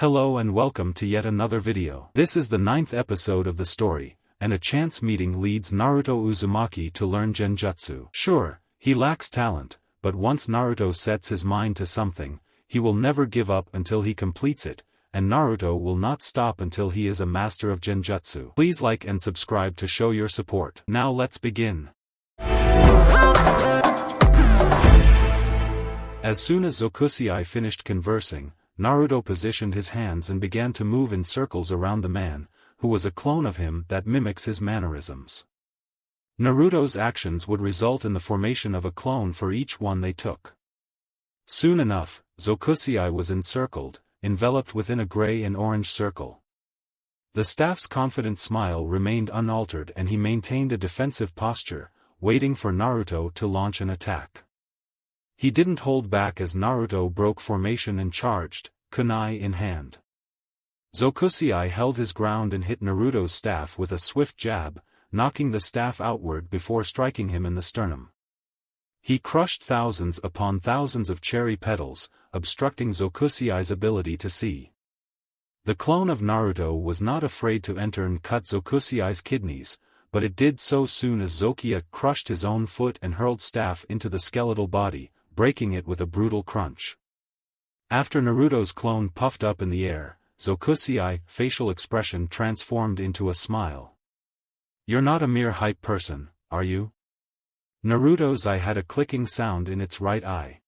Hello and welcome to yet another video. This is the 9th episode of the story, and a chance meeting leads Naruto Uzumaki to learn Genjutsu. Sure, he lacks talent, but once Naruto sets his mind to something, he will never give up until he completes it, and Naruto will not stop until he is a master of Genjutsu. Please like and subscribe to show your support. Now let's begin. As soon as Zokusei finished conversing, Naruto positioned his hands and began to move in circles around the man, who was a clone of him that mimics his mannerisms. Naruto's actions would result in the formation of a clone for each one they took. Soon enough, Zokusei was encircled, enveloped within a gray and orange circle. The staff's confident smile remained unaltered and he maintained a defensive posture, waiting for Naruto to launch an attack. He didn't hold back as Naruto broke formation and charged, kunai in hand. Zokusei held his ground and hit Naruto's staff with a swift jab, knocking the staff outward before striking him in the sternum. He crushed thousands upon thousands of cherry petals, obstructing Zokusei's ability to see. The clone of Naruto was not afraid to enter and cut Zokusei's kidneys, but it did so soon as Zokia crushed his own foot and hurled staff into the skeletal body, breaking it with a brutal crunch. After Naruto's clone puffed up in the air, Zokusei's facial expression transformed into a smile. "You're not a mere hype person, are you?" Naruto's eye had a clicking sound in its right eye.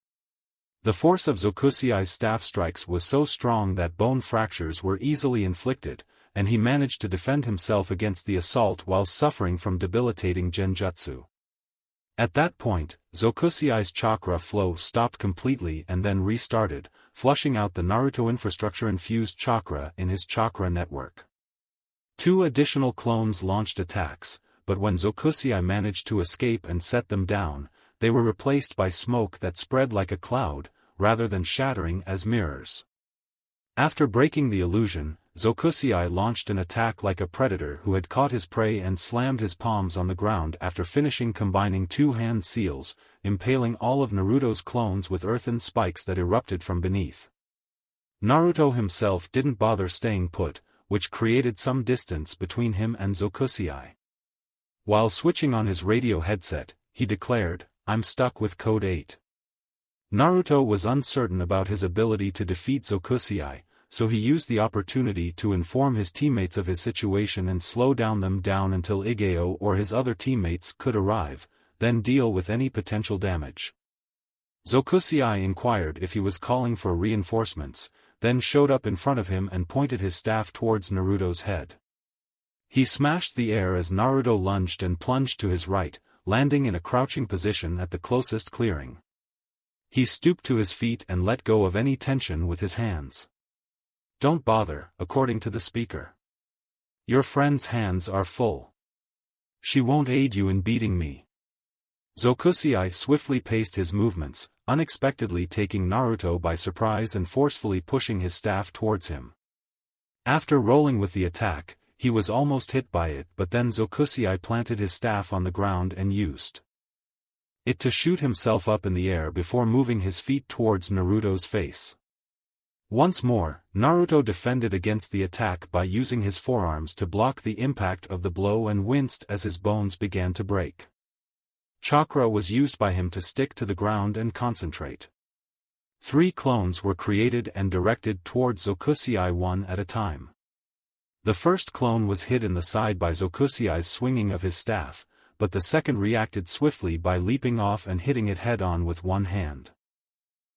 The force of Zokusei's staff strikes was so strong that bone fractures were easily inflicted, and he managed to defend himself against the assault while suffering from debilitating Genjutsu. At that point, Zokusei's chakra flow stopped completely and then restarted, flushing out the Naruto infrastructure-infused chakra in his chakra network. Two additional clones launched attacks, but when Zokusei managed to escape and set them down, they were replaced by smoke that spread like a cloud, rather than shattering as mirrors. After breaking the illusion, Zokusei launched an attack like a predator who had caught his prey and slammed his palms on the ground after finishing combining two hand seals, impaling all of Naruto's clones with earthen spikes that erupted from beneath. Naruto himself didn't bother staying put, which created some distance between him and Zokusei. While switching on his radio headset, he declared, "I'm stuck with Code 8. Naruto was uncertain about his ability to defeat Zokusei, so he used the opportunity to inform his teammates of his situation and slow them down until Igeo or his other teammates could arrive, then deal with any potential damage. Zokusei inquired if he was calling for reinforcements, then showed up in front of him and pointed his staff towards Naruto's head. He smashed the air as Naruto lunged and plunged to his right, landing in a crouching position at the closest clearing. He stooped to his feet and let go of any tension with his hands. "Don't bother," according to the speaker. "Your friend's hands are full. She won't aid you in beating me." Zokusei swiftly paced his movements, unexpectedly taking Naruto by surprise and forcefully pushing his staff towards him. After rolling with the attack, he was almost hit by it, but then Zokusei planted his staff on the ground and used it to shoot himself up in the air before moving his feet towards Naruto's face. Once more, Naruto defended against the attack by using his forearms to block the impact of the blow and winced as his bones began to break. Chakra was used by him to stick to the ground and concentrate. 3 clones were created and directed towards Zokusei one at a time. The first clone was hit in the side by Zokusei's swinging of his staff, but the second reacted swiftly by leaping off and hitting it head-on with one hand.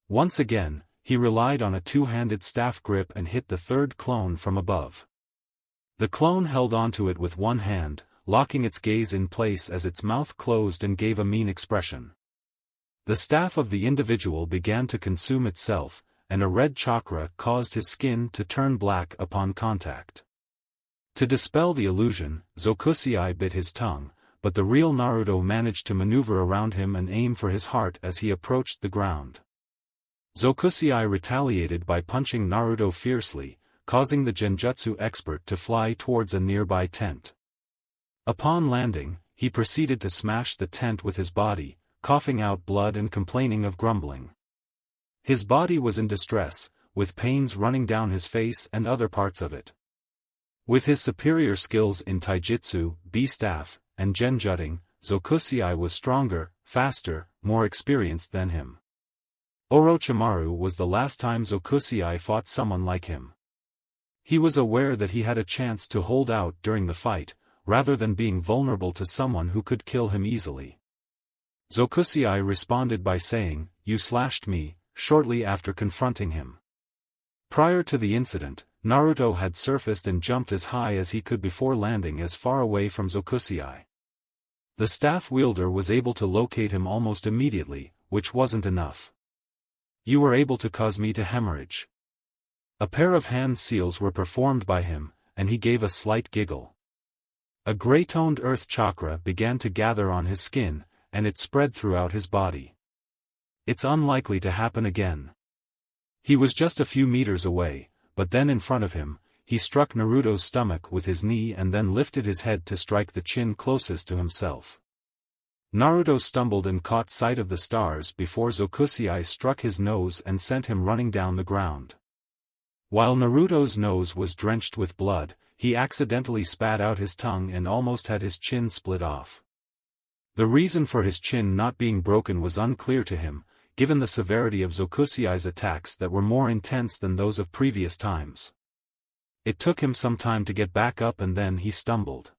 Once again, he relied on a two-handed staff grip and hit the third clone from above. The clone held onto it with one hand, locking its gaze in place as its mouth closed and gave a mean expression. The staff of the individual began to consume itself, and a red chakra caused his skin to turn black upon contact. To dispel the illusion, Zokusei bit his tongue, but the real Naruto managed to maneuver around him and aim for his heart as he approached the ground. Zokusei retaliated by punching Naruto fiercely, causing the Genjutsu expert to fly towards a nearby tent. Upon landing, he proceeded to smash the tent with his body, coughing out blood and complaining of grumbling. His body was in distress, with pains running down his face and other parts of it. With his superior skills in taijutsu, B-staff, and genjutsu, Zokusei was stronger, faster, more experienced than him. Orochimaru was the last time Zokusei fought someone like him. He was aware that he had a chance to hold out during the fight, rather than being vulnerable to someone who could kill him easily. Zokusei responded by saying, "You slashed me," shortly after confronting him. Prior to the incident, Naruto had surfaced and jumped as high as he could before landing as far away from Zokusei. The staff wielder was able to locate him almost immediately, which wasn't enough. "You were able to cause me to hemorrhage." A pair of hand seals were performed by him, and he gave a slight giggle. A gray-toned earth chakra began to gather on his skin, and it spread throughout his body. It's unlikely to happen again. He was just a few meters away, but then in front of him, he struck Naruto's stomach with his knee and then lifted his head to strike the chin closest to himself. Naruto stumbled and caught sight of the stars before Zokusei struck his nose and sent him running down the ground. While Naruto's nose was drenched with blood, he accidentally spat out his tongue and almost had his chin split off. The reason for his chin not being broken was unclear to him, given the severity of Zokusei's attacks that were more intense than those of previous times. It took him some time to get back up and then he stumbled.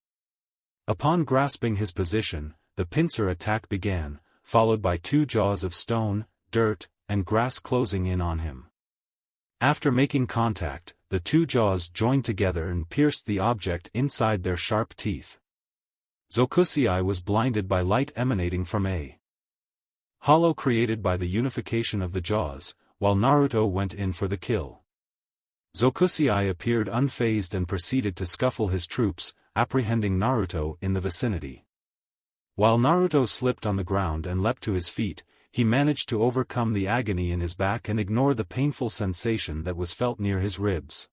Upon grasping his position, the pincer attack began, followed by two jaws of stone, dirt, and grass closing in on him. After making contact, the two jaws joined together and pierced the object inside their sharp teeth. Zokusei was blinded by light emanating from a hollow created by the unification of the jaws, while Naruto went in for the kill. Zokusei appeared unfazed and proceeded to scuffle his troops, apprehending Naruto in the vicinity. While Naruto slipped on the ground and leapt to his feet, he managed to overcome the agony in his back and ignore the painful sensation that was felt near his ribs.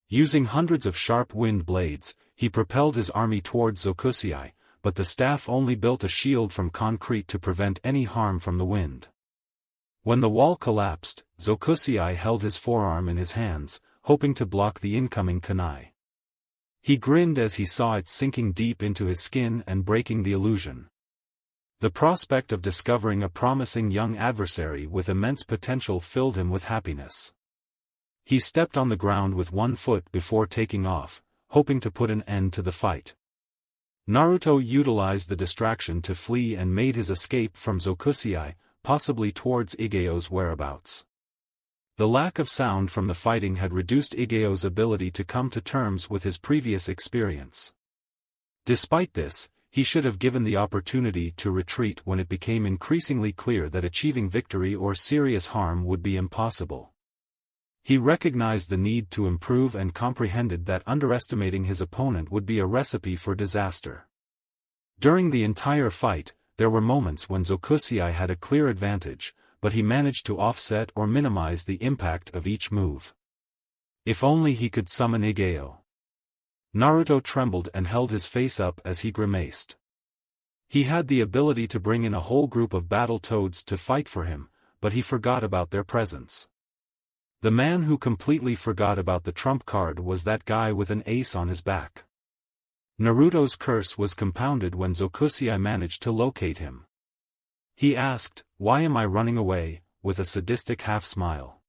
Using hundreds of sharp wind blades, he propelled his army towards Zokusei, but the staff only built a shield from concrete to prevent any harm from the wind. When the wall collapsed, Zokusei held his forearm in his hands, hoping to block the incoming kunai. He grinned as he saw it sinking deep into his skin and breaking the illusion. The prospect of discovering a promising young adversary with immense potential filled him with happiness. He stepped on the ground with one foot before taking off, hoping to put an end to the fight. Naruto utilized the distraction to flee and made his escape from Zokusei, possibly towards Igeo's whereabouts. The lack of sound from the fighting had reduced Igeo's ability to come to terms with his previous experience. Despite this, he should have given the opportunity to retreat when it became increasingly clear that achieving victory or serious harm would be impossible. He recognized the need to improve and comprehended that underestimating his opponent would be a recipe for disaster. During the entire fight, there were moments when Zokusei had a clear advantage, but he managed to offset or minimize the impact of each move. If only he could summon Igeo. Naruto trembled and held his face up as he grimaced. He had the ability to bring in a whole group of battle toads to fight for him, but he forgot about their presence. The man who completely forgot about the trump card was that guy with an ace on his back. Naruto's curse was compounded when Zokusei managed to locate him. He asked, "Why am I running away?" with a sadistic half-smile.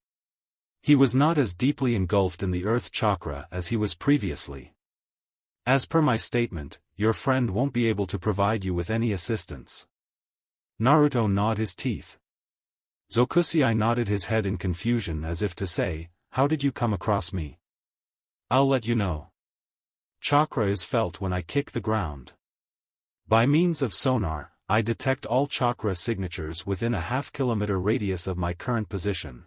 He was not as deeply engulfed in the earth chakra as he was previously. "As per my statement, your friend won't be able to provide you with any assistance." Naruto gnawed his teeth. Zokusei nodded his head in confusion as if to say, "How did you come across me?" "I'll let you know. Chakra is felt when I kick the ground. By means of sonar, I detect all chakra signatures within a half-kilometer radius of my current position.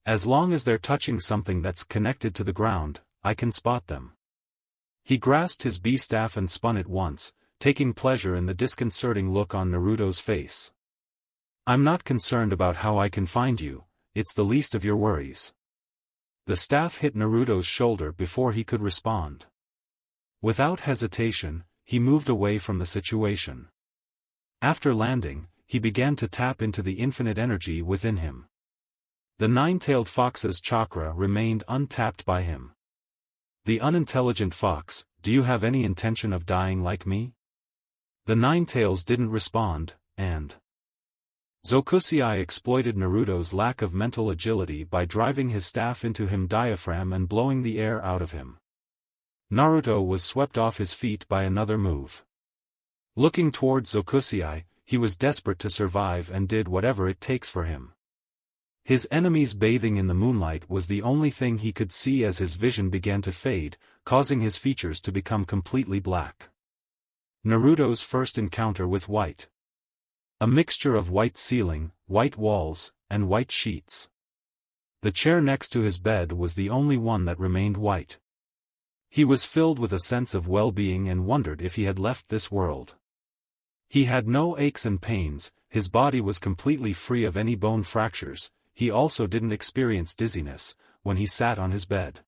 As long as they're touching something that's connected to the ground, I can spot them." He grasped his B-staff and spun it once, taking pleasure in the disconcerting look on Naruto's face. "I'm not concerned about how I can find you, it's the least of your worries." The staff hit Naruto's shoulder before he could respond. Without hesitation, he moved away from the situation. After landing, he began to tap into the infinite energy within him. The nine-tailed fox's chakra remained untapped by him. The unintelligent fox, do you have any intention of dying like me? The nine tails didn't respond, and Zokusei exploited Naruto's lack of mental agility by driving his staff into him diaphragm and blowing the air out of him. Naruto was swept off his feet by another move. Looking towards Zokusei, he was desperate to survive and did whatever it takes for him. His enemies bathing in the moonlight was the only thing he could see as his vision began to fade, causing his features to become completely black. Naruto's first encounter with white. A mixture of white ceiling, white walls, and white sheets. The chair next to his bed was the only one that remained white. He was filled with a sense of well-being and wondered if he had left this world. He had no aches and pains, his body was completely free of any bone fractures, he also didn't experience dizziness, when he sat on his bed.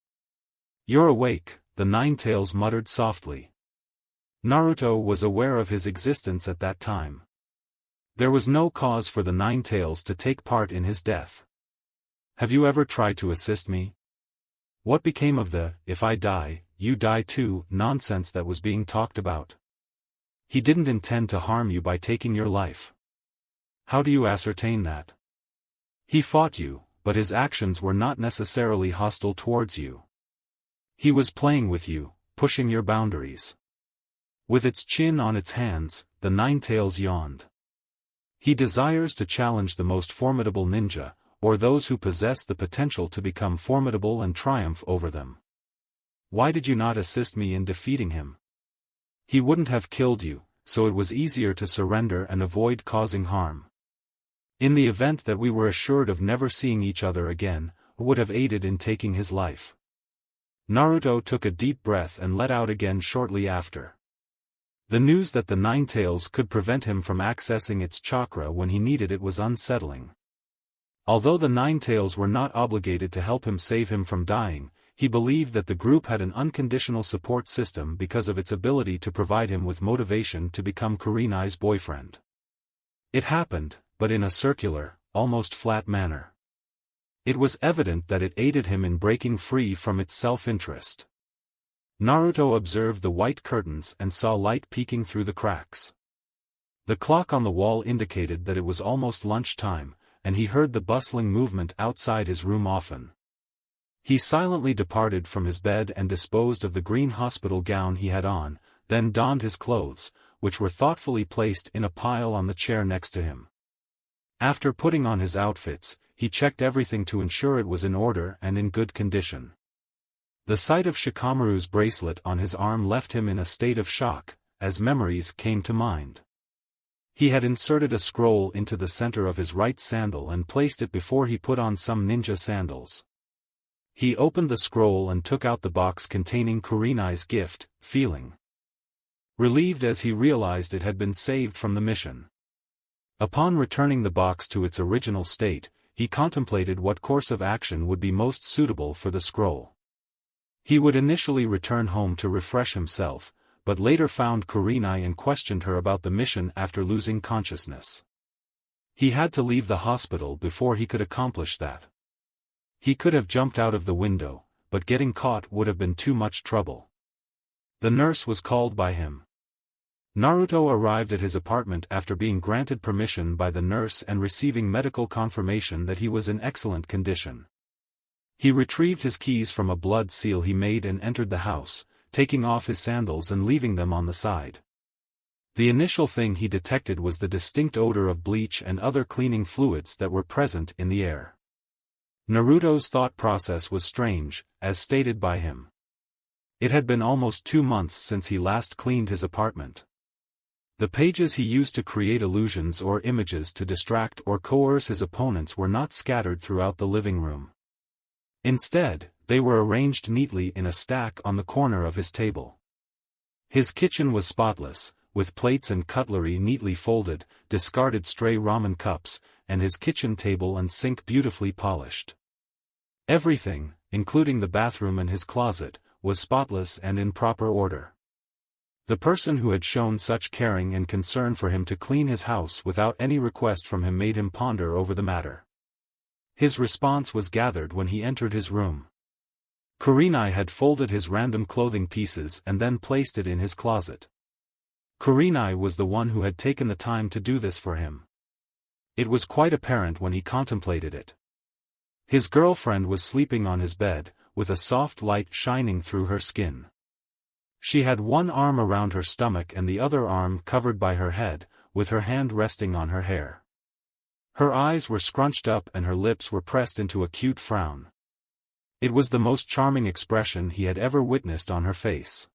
"You're awake," the nine tails muttered softly. Naruto was aware of his existence at that time. There was no cause for the nine tails to take part in his death. "Have you ever tried to assist me? What became of the, 'if I die, you die too' nonsense that was being talked about? He didn't intend to harm you by taking your life. How do you ascertain that? He fought you, but his actions were not necessarily hostile towards you. He was playing with you, pushing your boundaries." With its chin on its hands, the nine tails yawned. "He desires to challenge the most formidable ninja, or those who possess the potential to become formidable and triumph over them. Why did you not assist me in defeating him? He wouldn't have killed you, so it was easier to surrender and avoid causing harm. In the event that we were assured of never seeing each other again, would have aided in taking his life." Naruto took a deep breath and let out again shortly after. The news that the nine tails could prevent him from accessing its chakra when he needed it was unsettling. Although the nine tails were not obligated to help him save him from dying, he believed that the group had an unconditional support system because of its ability to provide him with motivation to become Kurenai's boyfriend. It happened, but in a circular, almost flat manner. It was evident that it aided him in breaking free from its self-interest. Naruto observed the white curtains and saw light peeking through the cracks. The clock on the wall indicated that it was almost lunchtime, and he heard the bustling movement outside his room often. He silently departed from his bed and disposed of the green hospital gown he had on, then donned his clothes, which were thoughtfully placed in a pile on the chair next to him. After putting on his outfits, he checked everything to ensure it was in order and in good condition. The sight of Shikamaru's bracelet on his arm left him in a state of shock, as memories came to mind. He had inserted a scroll into the center of his right sandal and placed it before he put on some ninja sandals. He opened the scroll and took out the box containing Kurenai's gift, feeling relieved as he realized it had been saved from the mission. Upon returning the box to its original state, he contemplated what course of action would be most suitable for the scroll. He would initially return home to refresh himself, but later found Kurenai and questioned her about the mission after losing consciousness. He had to leave the hospital before he could accomplish that. He could have jumped out of the window, but getting caught would have been too much trouble. The nurse was called by him. Naruto arrived at his apartment after being granted permission by the nurse and receiving medical confirmation that he was in excellent condition. He retrieved his keys from a blood seal he made and entered the house, taking off his sandals and leaving them on the side. The initial thing he detected was the distinct odor of bleach and other cleaning fluids that were present in the air. Naruto's thought process was strange, as stated by him. It had been almost 2 months since he last cleaned his apartment. The pages he used to create illusions or images to distract or coerce his opponents were not scattered throughout the living room. Instead, they were arranged neatly in a stack on the corner of his table. His kitchen was spotless, with plates and cutlery neatly folded, discarded stray ramen cups, and his kitchen table and sink beautifully polished. Everything, including the bathroom and his closet, was spotless and in proper order. The person who had shown such caring and concern for him to clean his house without any request from him made him ponder over the matter. His response was gathered when he entered his room. Kurenai had folded his random clothing pieces and then placed it in his closet. Kurenai was the one who had taken the time to do this for him. It was quite apparent when he contemplated it. His girlfriend was sleeping on his bed, with a soft light shining through her skin. She had one arm around her stomach and the other arm covered by her head, with her hand resting on her hair. Her eyes were scrunched up and her lips were pressed into a cute frown. It was the most charming expression he had ever witnessed on her face.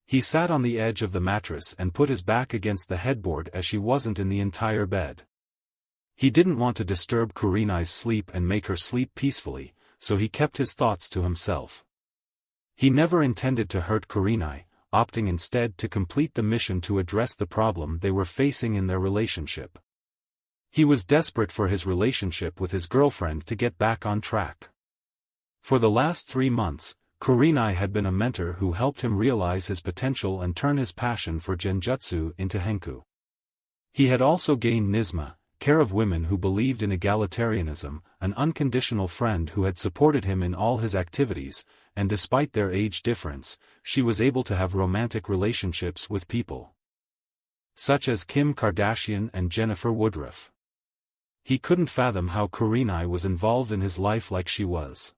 He sat on the edge of the mattress and put his back against the headboard as she wasn't in the entire bed. He didn't want to disturb Kurenai's sleep and make her sleep peacefully, so he kept his thoughts to himself. He never intended to hurt Kurenai, opting instead to complete the mission to address the problem they were facing in their relationship. He was desperate for his relationship with his girlfriend to get back on track. For the last 3 months, Kurenai had been a mentor who helped him realize his potential and turn his passion for Genjutsu into Henku. He had also gained Nizma, care of women who believed in egalitarianism, an unconditional friend who had supported him in all his activities, and despite their age difference, she was able to have romantic relationships with people such as Kim Kardashian and Jennifer Woodruff. He couldn't fathom how Kurenai was involved in his life like she was.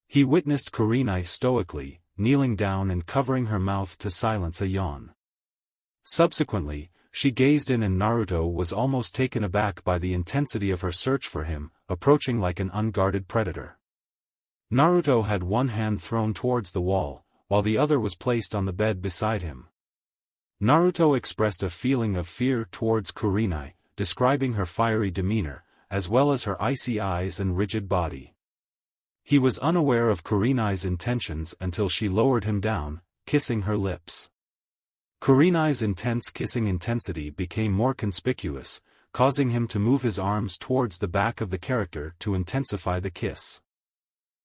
He witnessed Kurenai stoically, kneeling down and covering her mouth to silence a yawn. Subsequently, she gazed in and Naruto was almost taken aback by the intensity of her search for him, approaching like an unguarded predator. Naruto had one hand thrown towards the wall, while the other was placed on the bed beside him. Naruto expressed a feeling of fear towards Kurenai, describing her fiery demeanor, as well as her icy eyes and rigid body. He was unaware of Kurenai's intentions until she lowered him down, kissing her lips. Kurenai's intense kissing intensity became more conspicuous, causing him to move his arms towards the back of the character to intensify the kiss.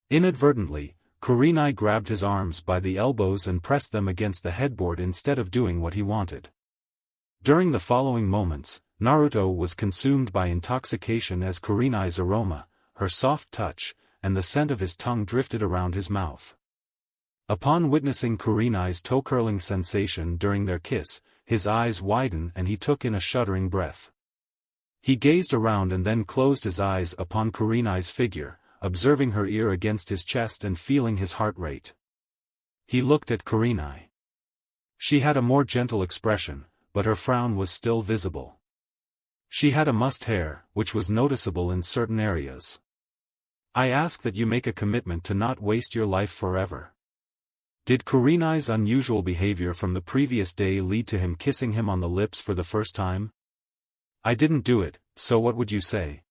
Inadvertently, Kurenai grabbed his arms by the elbows and pressed them against the headboard instead of doing what he wanted. During the following moments, Naruto was consumed by intoxication as Kurenai's aroma, her soft touch, and the scent of his tongue drifted around his mouth. Upon witnessing Kurenai's toe-curling sensation during their kiss, his eyes widened and he took in a shuddering breath. He gazed around and then closed his eyes upon Kurenai's figure, observing her ear against his chest and feeling his heart rate. He looked at Kurenai. She had a more gentle expression, but her frown was still visible. She had a mussed hair, which was noticeable in certain areas. "I ask that you make a commitment to not waste your life forever." Did Kurenai's unusual behavior from the previous day lead to him kissing him on the lips for the first time? "I didn't do it, so what would you say?"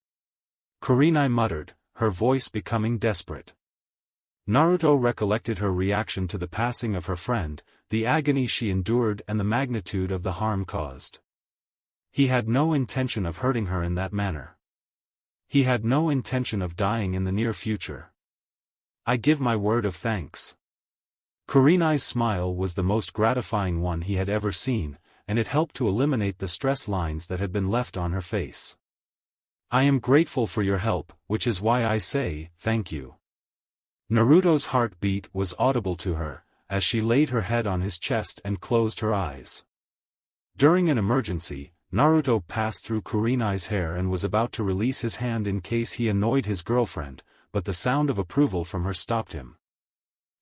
Kurenai muttered, her voice becoming desperate. Naruto recollected her reaction to the passing of her friend, the agony she endured and the magnitude of the harm caused. He had no intention of hurting her in that manner. He had no intention of dying in the near future. "I give my word of thanks." Kurenai's smile was the most gratifying one he had ever seen, and it helped to eliminate the stress lines that had been left on her face. "I am grateful for your help, which is why I say, thank you." Naruto's heartbeat was audible to her, as she laid her head on his chest and closed her eyes. During an emergency, Naruto passed through Kurenai's hair and was about to release his hand in case he annoyed his girlfriend, but the sound of approval from her stopped him.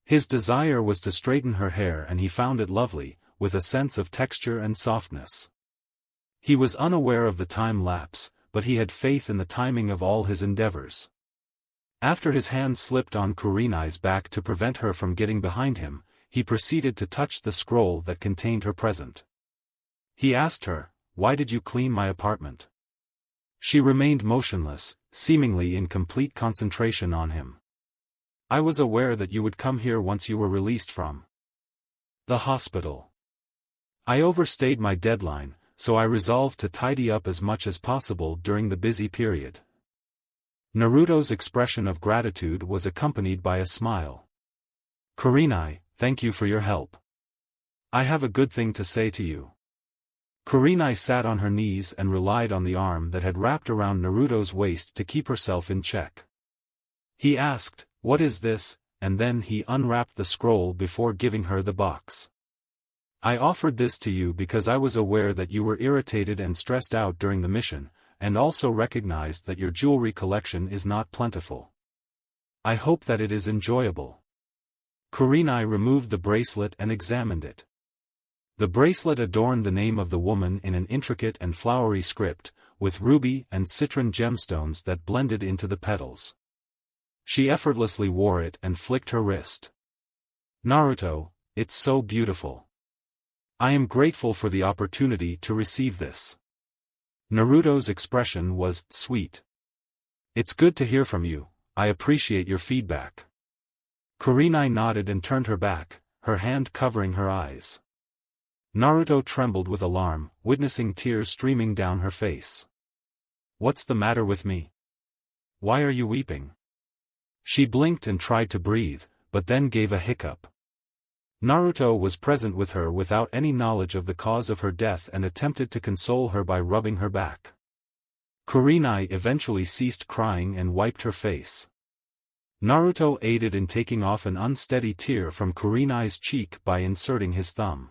His desire was to straighten her hair and he found it lovely, with a sense of texture and softness. He was unaware of the time lapse, but he had faith in the timing of all his endeavors. After his hand slipped on Kurenai's back to prevent her from getting behind him, he proceeded to touch the scroll that contained her present. He asked her, "Why did you clean my apartment?" She remained motionless, seemingly in complete concentration on him. "I was aware that you would come here once you were released from the hospital. I overstayed my deadline, so I resolved to tidy up as much as possible during the busy period." Naruto's expression of gratitude was accompanied by a smile. "Kurenai, thank you for your help. I have a good thing to say to you." Kurenai sat on her knees and relied on the arm that had wrapped around Naruto's waist to keep herself in check. He asked, "What is this?" and then he unwrapped the scroll before giving her the box. "I offered this to you because I was aware that you were irritated and stressed out during the mission, and also recognized that your jewelry collection is not plentiful. I hope that it is enjoyable." Kurenai removed the bracelet and examined it. The bracelet adorned the name of the woman in an intricate and flowery script, with ruby and citron gemstones that blended into the petals. She effortlessly wore it and flicked her wrist. "Naruto, it's so beautiful. I am grateful for the opportunity to receive this." Naruto's expression was sweet. "It's good to hear from you, I appreciate your feedback." Kurenai nodded and turned her back, her hand covering her eyes. Naruto trembled with alarm, witnessing tears streaming down her face. "What's the matter with me? Why are you weeping?" She blinked and tried to breathe, but then gave a hiccup. Naruto was present with her without any knowledge of the cause of her death and attempted to console her by rubbing her back. Kurenai eventually ceased crying and wiped her face. Naruto aided in taking off an unsteady tear from Kurenai's cheek by inserting his thumb.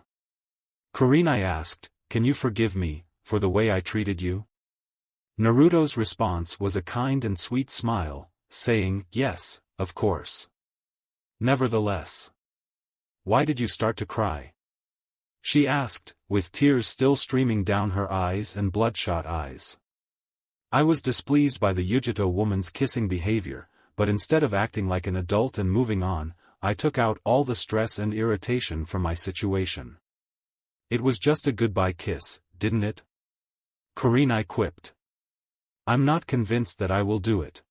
Kurenai asked, "Can you forgive me, for the way I treated you?" Naruto's response was a kind and sweet smile, saying, "Yes, of course." "Nevertheless, why did you start to cry?" she asked, with tears still streaming down her eyes and bloodshot eyes. "I was displeased by the Yujito woman's kissing behavior, but instead of acting like an adult and moving on, I took out all the stress and irritation from my situation. It was just a goodbye kiss, didn't it?" Kurenai quipped. "I'm not convinced that I will do it."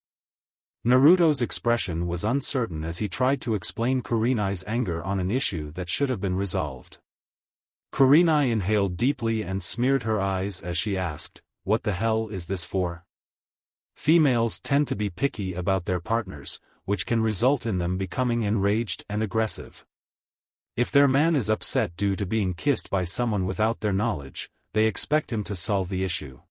Naruto's expression was uncertain as he tried to explain Kurenai's anger on an issue that should have been resolved. Kurenai inhaled deeply and smeared her eyes as she asked, "What the hell is this for?" Females tend to be picky about their partners, which can result in them becoming enraged and aggressive. If their man is upset due to being kissed by someone without their knowledge, they expect him to solve the issue.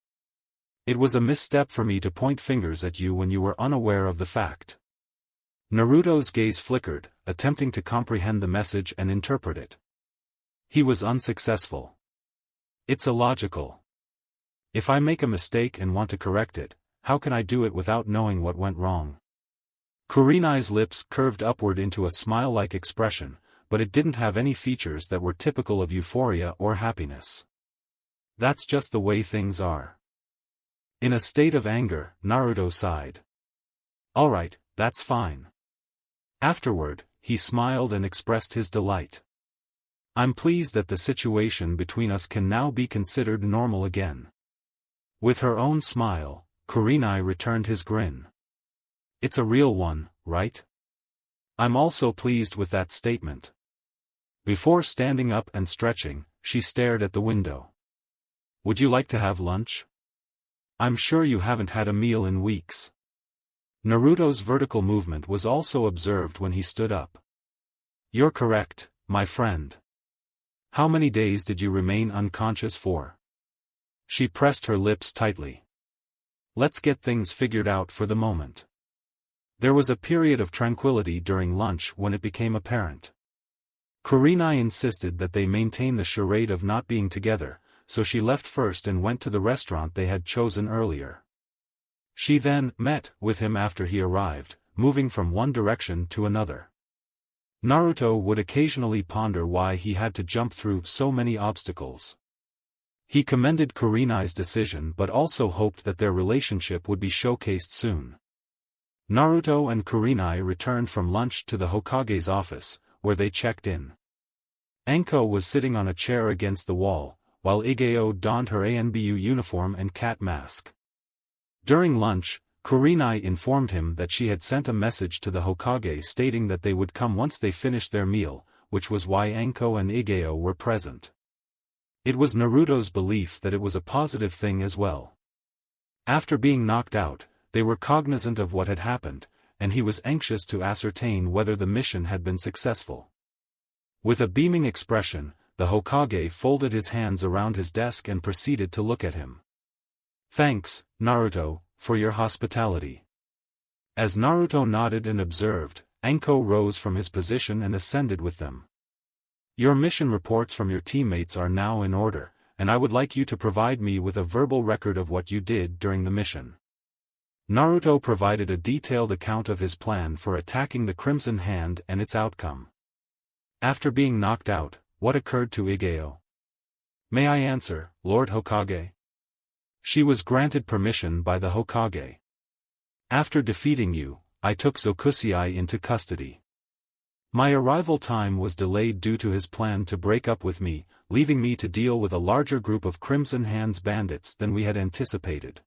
"It was a misstep for me to point fingers at you when you were unaware of the fact." Naruto's gaze flickered, attempting to comprehend the message and interpret it. He was unsuccessful. "It's illogical. If I make a mistake and want to correct it, how can I do it without knowing what went wrong?" Kurenai's lips curved upward into a smile-like expression, but it didn't have any features that were typical of euphoria or happiness. "That's just the way things are." In a state of anger, Naruto sighed. "Alright, that's fine." Afterward, he smiled and expressed his delight. "I'm pleased that the situation between us can now be considered normal again." With her own smile, Kurenai returned his grin. "It's a real one, right?" "I'm also pleased with that statement." Before standing up and stretching, she stared at the window. "Would you like to have lunch? I'm sure you haven't had a meal in weeks." Naruto's vertical movement was also observed when he stood up. "You're correct, my friend. How many days did you remain unconscious for?" She pressed her lips tightly. "Let's get things figured out for the moment." There was a period of tranquility during lunch when it became apparent. Kurenai insisted that they maintain the charade of not being together, so she left first and went to the restaurant they had chosen earlier. She then met with him after he arrived, moving from one direction to another. Naruto would occasionally ponder why he had to jump through so many obstacles. He commended Kurenai's decision but also hoped that their relationship would be showcased soon. Naruto and Kurenai returned from lunch to the Hokage's office, where they checked in. Anko was sitting on a chair against the wall, while Igeo donned her ANBU uniform and cat mask. During lunch, Kurenai informed him that she had sent a message to the Hokage stating that they would come once they finished their meal, which was why Anko and Igeo were present. It was Naruto's belief that it was a positive thing as well. After being knocked out, they were cognizant of what had happened, and he was anxious to ascertain whether the mission had been successful. With a beaming expression, the Hokage folded his hands around his desk and proceeded to look at him. "Thanks, Naruto, for your hospitality." As Naruto nodded and observed, Anko rose from his position and ascended with them. "Your mission reports from your teammates are now in order, and I would like you to provide me with a verbal record of what you did during the mission." Naruto provided a detailed account of his plan for attacking the Crimson Hand and its outcome. After being knocked out, what occurred to Igeo? "May I answer, Lord Hokage?" "She was granted permission by the Hokage. After defeating you, I took Zokusei into custody. My arrival time was delayed due to his plan to break up with me, leaving me to deal with a larger group of Crimson Hands bandits than we had anticipated.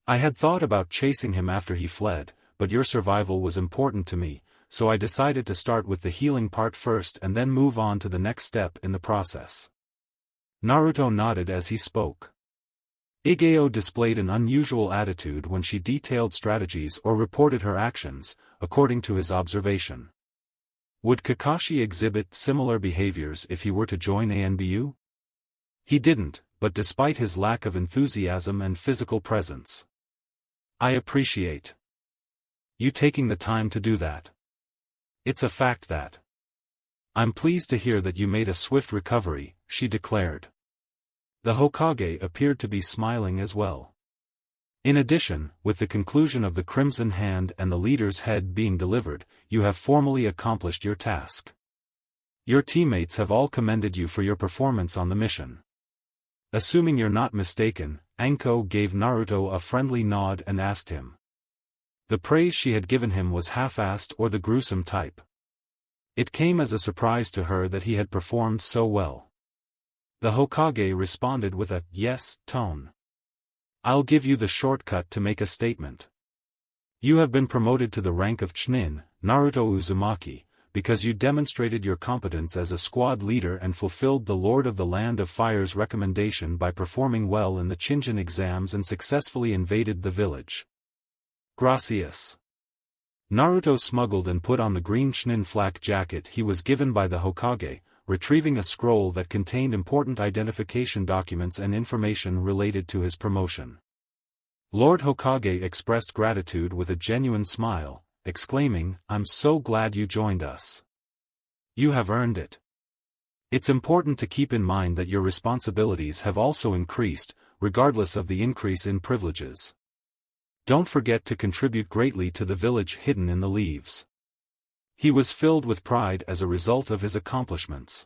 I had thought about chasing him after he fled, but your survival was important to me, so I decided to start with the healing part first and then move on to the next step in the process." Naruto nodded as he spoke. Igeo displayed an unusual attitude when she detailed strategies or reported her actions, according to his observation. Would Kakashi exhibit similar behaviors if he were to join ANBU? He didn't, but despite his lack of enthusiasm and physical presence. "I appreciate you taking the time to do that. It's a fact that I'm pleased to hear that you made a swift recovery," she declared. The Hokage appeared to be smiling as well. "In addition, with the conclusion of the Crimson Hand and the leader's head being delivered, you have formally accomplished your task. Your teammates have all commended you for your performance on the mission." Assuming you're not mistaken, Anko gave Naruto a friendly nod and asked him. The praise she had given him was half-assed or the gruesome type. It came as a surprise to her that he had performed so well. The Hokage responded with a "yes" tone. "I'll give you the shortcut to make a statement. You have been promoted to the rank of Chunin, Naruto Uzumaki, because you demonstrated your competence as a squad leader and fulfilled the Lord of the Land of Fire's recommendation by performing well in the Shinjin exams and successfully invaded the village. Gracias." Naruto smuggled and put on the green Chunin flak jacket he was given by the Hokage, retrieving a scroll that contained important identification documents and information related to his promotion. Lord Hokage expressed gratitude with a genuine smile, exclaiming, "I'm so glad you joined us. You have earned it. It's important to keep in mind that your responsibilities have also increased, regardless of the increase in privileges. Don't forget to contribute greatly to the village hidden in the leaves." He was filled with pride as a result of his accomplishments.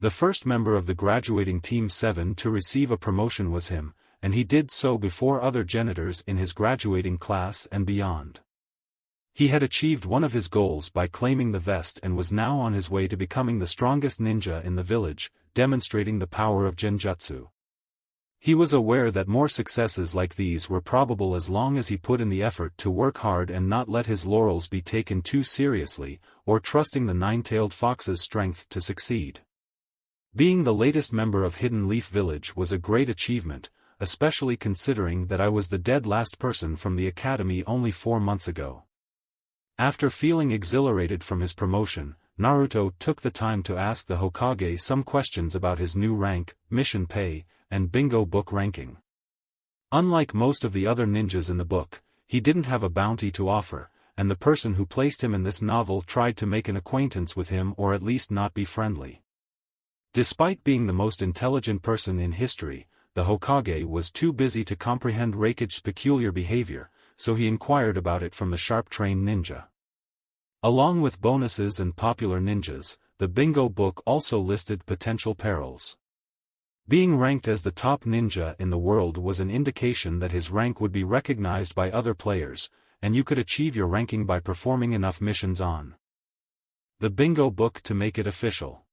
The first member of the graduating Team 7 to receive a promotion was him, and he did so before other janitors in his graduating class and beyond. He had achieved one of his goals by claiming the vest and was now on his way to becoming the strongest ninja in the village, demonstrating the power of Genjutsu. He was aware that more successes like these were probable as long as he put in the effort to work hard and not let his laurels be taken too seriously, or trusting the nine-tailed fox's strength to succeed. Being the latest member of Hidden Leaf Village was a great achievement, especially considering that I was the dead last person from the academy only 4 months ago. After feeling exhilarated from his promotion, Naruto took the time to ask the Hokage some questions about his new rank, mission pay, and bingo book ranking. Unlike most of the other ninjas in the book, he didn't have a bounty to offer, and the person who placed him in this novel tried to make an acquaintance with him or at least not be friendly. Despite being the most intelligent person in history, the Hokage was too busy to comprehend Raikage's peculiar behavior, so he inquired about it from the sharp-trained ninja. Along with bonuses and popular ninjas, the bingo book also listed potential perils. Being ranked as the top ninja in the world was an indication that his rank would be recognized by other players, and you could achieve your ranking by performing enough missions on the bingo book to make it official.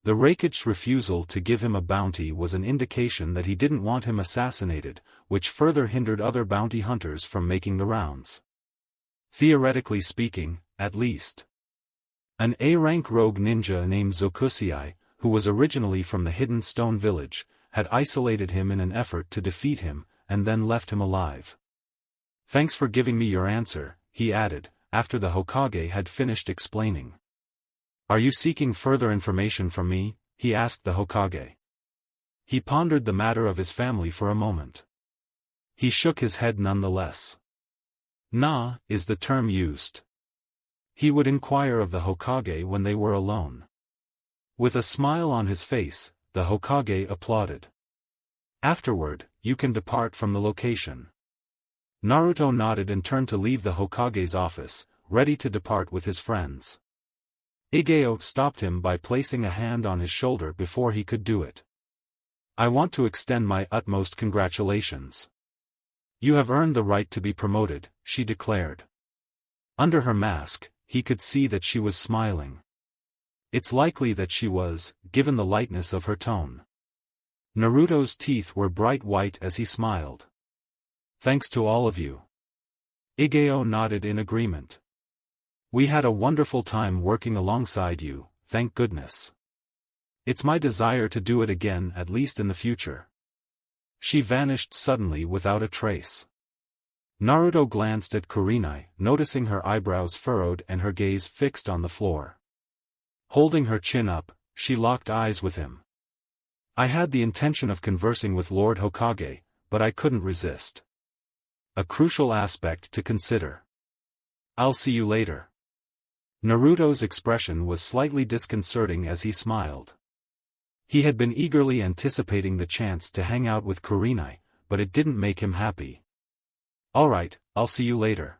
The Raikage's refusal to give him a bounty was an indication that he didn't want him assassinated, which further hindered other bounty hunters from making the rounds. Theoretically speaking, at least. An A-rank rogue ninja named Zokusei, who was originally from the Hidden Stone Village, had isolated him in an effort to defeat him, and then left him alive. "Thanks for giving me your answer," he added, after the Hokage had finished explaining. "Are you seeking further information from me, he asked the Hokage. He pondered the matter of his family for a moment. He shook his head nonetheless. Na is the term used. He would inquire of the Hokage when they were alone. With a smile on his face, the Hokage applauded. Afterward, you can depart from the location. Naruto nodded and turned to leave the Hokage's office, ready to depart with his friends. Igeo stopped him by placing a hand on his shoulder before he could do it. I want to extend my utmost congratulations. You have earned the right to be promoted, she declared. Under her mask, he could see that she was smiling. It's likely that she was, given the lightness of her tone. Naruto's teeth were bright white as he smiled. Thanks to all of you. Igeo nodded in agreement. We had a wonderful time working alongside you, thank goodness. It's my desire to do it again, at least in the future. She vanished suddenly without a trace. Naruto glanced at Kurenai, noticing her eyebrows furrowed and her gaze fixed on the floor. Holding her chin up, she locked eyes with him. I had the intention of conversing with Lord Hokage, but I couldn't resist. A crucial aspect to consider. I'll see you later. Naruto's expression was slightly disconcerting as he smiled. He had been eagerly anticipating the chance to hang out with Kurenai, but it didn't make him happy. Alright, I'll see you later.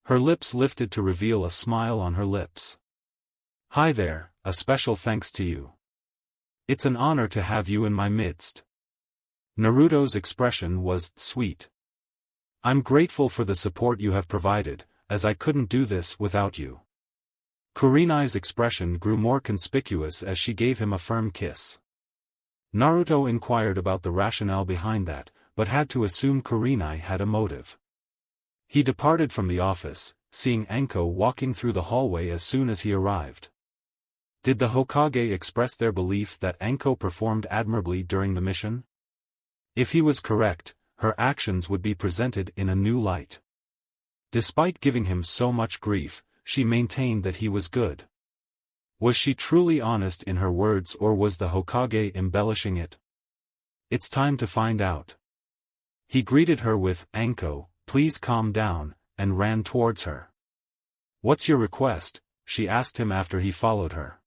Her lips lifted to reveal a smile on her lips. Hi there, a special thanks to you. It's an honor to have you in my midst. Naruto's expression was sweet. I'm grateful for the support you have provided, as I couldn't do this without you. Kurenai's expression grew more conspicuous as she gave him a firm kiss. Naruto inquired about the rationale behind that, but had to assume Kurenai had a motive. He departed from the office, seeing Anko walking through the hallway as soon as he arrived. Did the Hokage express their belief that Anko performed admirably during the mission? If he was correct, her actions would be presented in a new light. Despite giving him so much grief, she maintained that he was good. Was she truly honest in her words, or was the Hokage embellishing it? It's time to find out. He greeted her with, Anko, please calm down, and ran towards her. What's your request? She asked him after he followed her.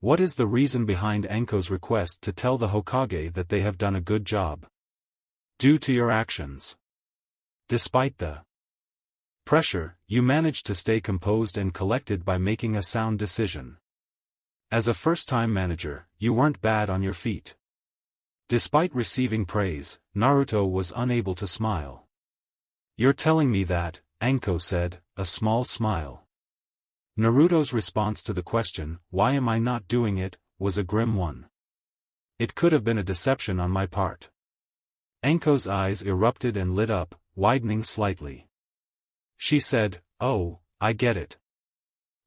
What is the reason behind Anko's request to tell the Hokage that they have done a good job? Due to your actions. Despite the pressure, you managed to stay composed and collected by making a sound decision. As a first-time manager, you weren't bad on your feet. Despite receiving praise, Naruto was unable to smile. You're telling me that, Anko said, a small smile. Naruto's response to the question, why am I not doing it, was a grim one. It could have been a deception on my part. Anko's eyes erupted and lit up, widening slightly. She said, oh, I get it.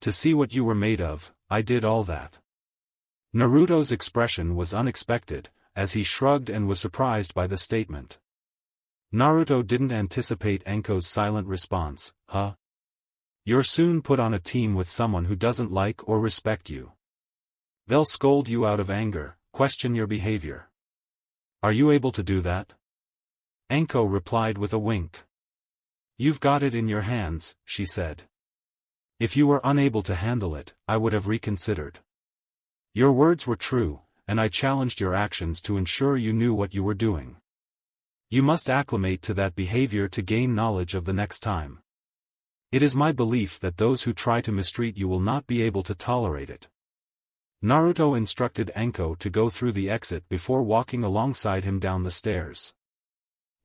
To see what you were made of, I did all that. Naruto's expression was unexpected, as he shrugged and was surprised by the statement. Naruto didn't anticipate Anko's silent response, huh? You're soon put on a team with someone who doesn't like or respect you. They'll scold you out of anger, question your behavior. Are you able to do that? Anko replied with a wink. You've got it in your hands, she said. If you were unable to handle it, I would have reconsidered. Your words were true, and I challenged your actions to ensure you knew what you were doing. You must acclimate to that behavior to gain knowledge of the next time. It is my belief that those who try to mistreat you will not be able to tolerate it. Naruto instructed Anko to go through the exit before walking alongside him down the stairs.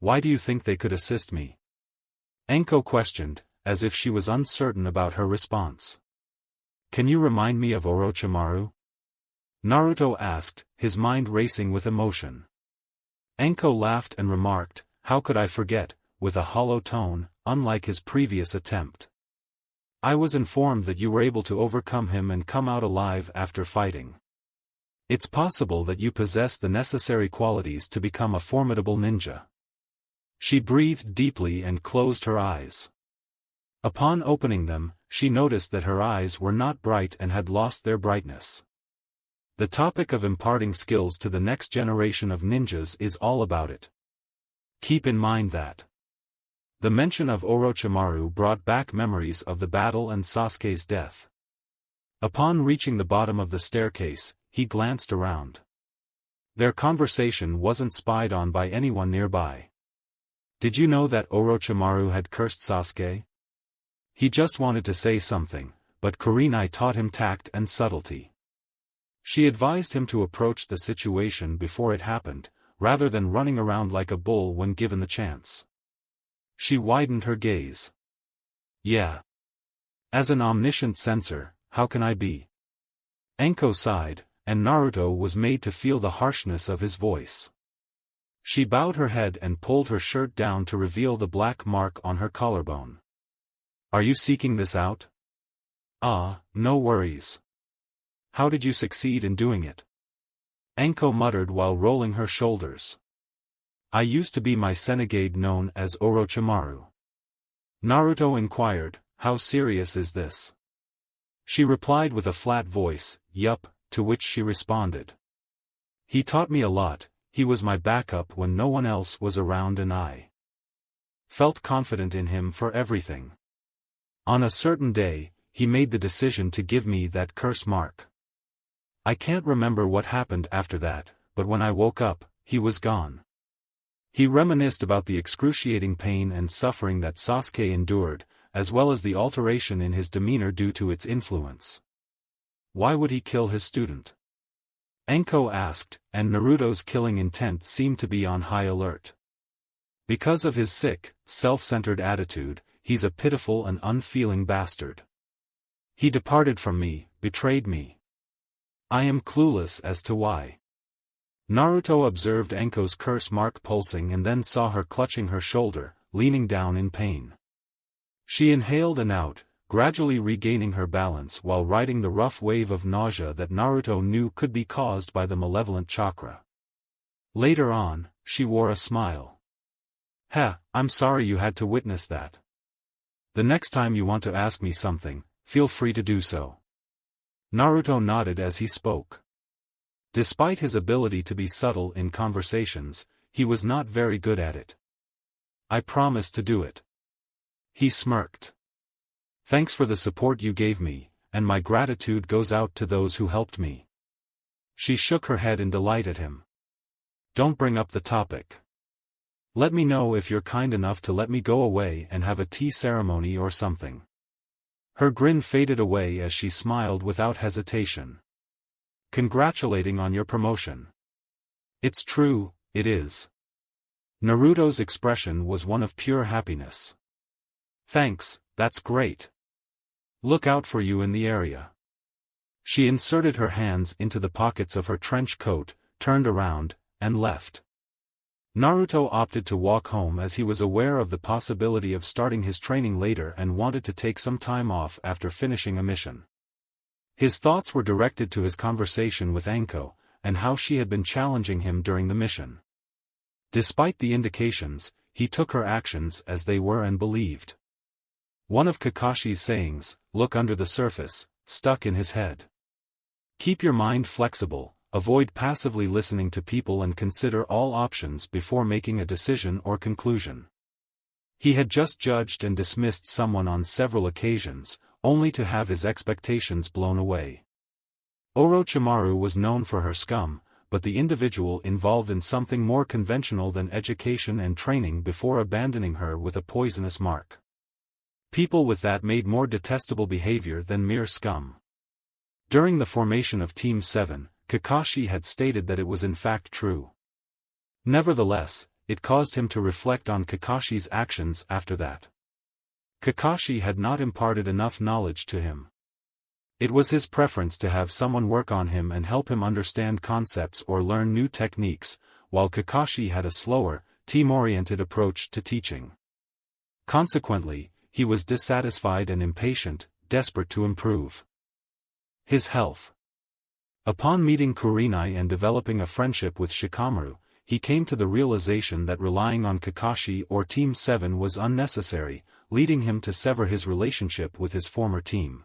Why do you think they could assist me? Anko questioned, as if she was uncertain about her response. Can you remind me of Orochimaru? Naruto asked, his mind racing with emotion. Anko laughed and remarked, how could I forget, with a hollow tone, unlike his previous attempt. I was informed that you were able to overcome him and come out alive after fighting. It's possible that you possess the necessary qualities to become a formidable ninja. She breathed deeply and closed her eyes. Upon opening them, she noticed that her eyes were not bright and had lost their brightness. The topic of imparting skills to the next generation of ninjas is all about it. Keep in mind that the mention of Orochimaru brought back memories of the battle and Sasuke's death. Upon reaching the bottom of the staircase, he glanced around. Their conversation wasn't spied on by anyone nearby. Did you know that Orochimaru had cursed Sasuke? He just wanted to say something, but Kurenai taught him tact and subtlety. She advised him to approach the situation before it happened, rather than running around like a bull when given the chance. She widened her gaze. Yeah. As an omniscient censor, how can I be? Enko sighed, and Naruto was made to feel the harshness of his voice. She bowed her head and pulled her shirt down to reveal the black mark on her collarbone. Are you seeking this out? Ah, no worries. How did you succeed in doing it? Enko muttered while rolling her shoulders. I used to be my Senegade known as Orochimaru. Naruto inquired, how serious is this? She replied with a flat voice, yup, to which she responded. He taught me a lot, he was my backup when no one else was around and I felt confident in him for everything. On a certain day, he made the decision to give me that curse mark. I can't remember what happened after that, but when I woke up, he was gone. He reminisced about the excruciating pain and suffering that Sasuke endured, as well as the alteration in his demeanor due to its influence. Why would he kill his student? Enko asked, and Naruto's killing intent seemed to be on high alert. Because of his sick, self-centered attitude, he's a pitiful and unfeeling bastard. He departed from me, betrayed me. I am clueless as to why. Naruto observed Enko's curse mark pulsing and then saw her clutching her shoulder, leaning down in pain. She inhaled and out, gradually regaining her balance while riding the rough wave of nausea that Naruto knew could be caused by the malevolent chakra. Later on, she wore a smile. I'm sorry you had to witness that. The next time you want to ask me something, feel free to do so. Naruto nodded as he spoke. Despite his ability to be subtle in conversations, he was not very good at it. I promise to do it. He smirked. Thanks for the support you gave me, and my gratitude goes out to those who helped me. She shook her head in delight at him. Don't bring up the topic. Let me know if you're kind enough to let me go away and have a tea ceremony or something. Her grin faded away as she smiled without hesitation. Congratulating on your promotion. It's true, it is. Naruto's expression was one of pure happiness. Thanks, that's great. Look out for you in the area. She inserted her hands into the pockets of her trench coat, turned around, and left. Naruto opted to walk home as he was aware of the possibility of starting his training later and wanted to take some time off after finishing a mission. His thoughts were directed to his conversation with Enko, and how she had been challenging him during the mission. Despite the indications, he took her actions as they were and believed. One of Kakashi's sayings, look under the surface, stuck in his head. Keep your mind flexible, avoid passively listening to people and consider all options before making a decision or conclusion. He had just judged and dismissed someone on several occasions, only to have his expectations blown away. Orochimaru was known for her scum, but the individual involved in something more conventional than education and training before abandoning her with a poisonous mark. People with that made more detestable behavior than mere scum. During the formation of Team 7, Kakashi had stated that it was in fact true. Nevertheless, it caused him to reflect on Kakashi's actions after that. Kakashi had not imparted enough knowledge to him. It was his preference to have someone work on him and help him understand concepts or learn new techniques, while Kakashi had a slower, team-oriented approach to teaching. Consequently, he was dissatisfied and impatient, desperate to improve his health. Upon meeting Kurenai and developing a friendship with Shikamaru, he came to the realization that relying on Kakashi or Team 7 was unnecessary, leading him to sever his relationship with his former team.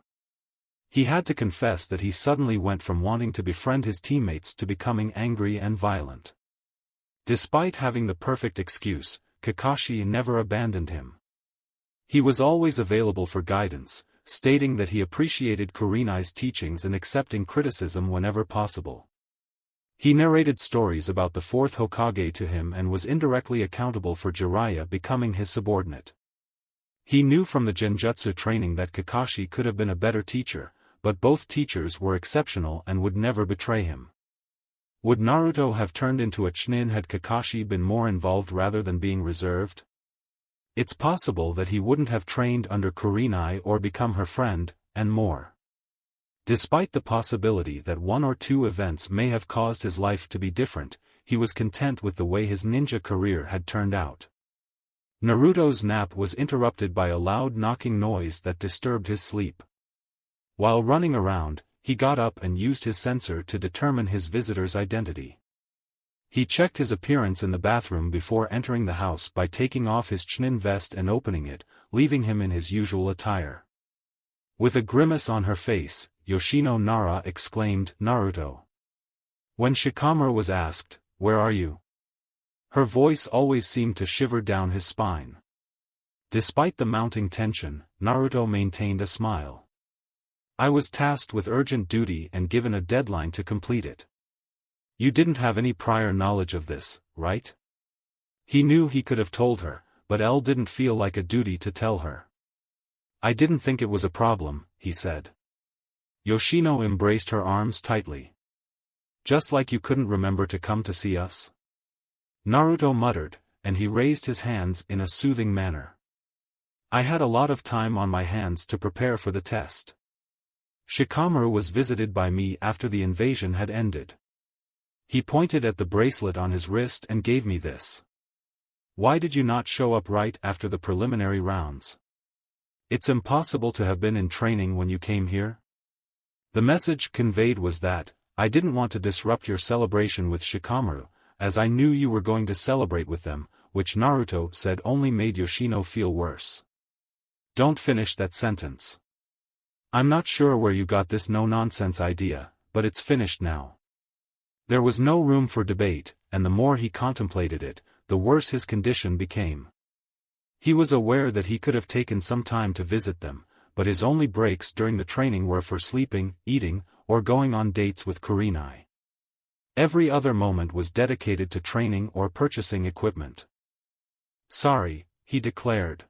He had to confess that he suddenly went from wanting to befriend his teammates to becoming angry and violent. Despite having the perfect excuse, Kakashi never abandoned him. He was always available for guidance, stating that he appreciated Kurenai's teachings and accepting criticism whenever possible. He narrated stories about the fourth Hokage to him and was indirectly accountable for Jiraiya becoming his subordinate. He knew from the Genjutsu training that Kakashi could have been a better teacher, but both teachers were exceptional and would never betray him. Would Naruto have turned into a Chunin had Kakashi been more involved rather than being reserved? It's possible that he wouldn't have trained under Kurenai or become her friend, and more. Despite the possibility that one or two events may have caused his life to be different, he was content with the way his ninja career had turned out. Naruto's nap was interrupted by a loud knocking noise that disturbed his sleep. While running around, he got up and used his sensor to determine his visitor's identity. He checked his appearance in the bathroom before entering the house by taking off his Chunin vest and opening it, leaving him in his usual attire. With a grimace on her face, Yoshino Nara exclaimed, "Naruto." When Shikamaru was asked, "Where are you?" her voice always seemed to shiver down his spine. Despite the mounting tension, Naruto maintained a smile. "I was tasked with urgent duty and given a deadline to complete it." "You didn't have any prior knowledge of this, right?" He knew he could have told her, but L didn't feel like a duty to tell her. "I didn't think it was a problem," he said. Yoshino embraced her arms tightly. "Just like you couldn't remember to come to see us?" Naruto muttered, and he raised his hands in a soothing manner. "I had a lot of time on my hands to prepare for the test. Shikamaru was visited by me after the invasion had ended. He pointed at the bracelet on his wrist and gave me this. Why did you not show up right after the preliminary rounds? It's impossible to have been in training when you came here?" The message conveyed was that, "I didn't want to disrupt your celebration with Shikamaru, as I knew you were going to celebrate with them," which Naruto said only made Yoshino feel worse. "Don't finish that sentence. I'm not sure where you got this no-nonsense idea, but it's finished now." There was no room for debate, and the more he contemplated it, the worse his condition became. He was aware that he could have taken some time to visit them, but his only breaks during the training were for sleeping, eating, or going on dates with Kurenai. Every other moment was dedicated to training or purchasing equipment. "Sorry," he declared.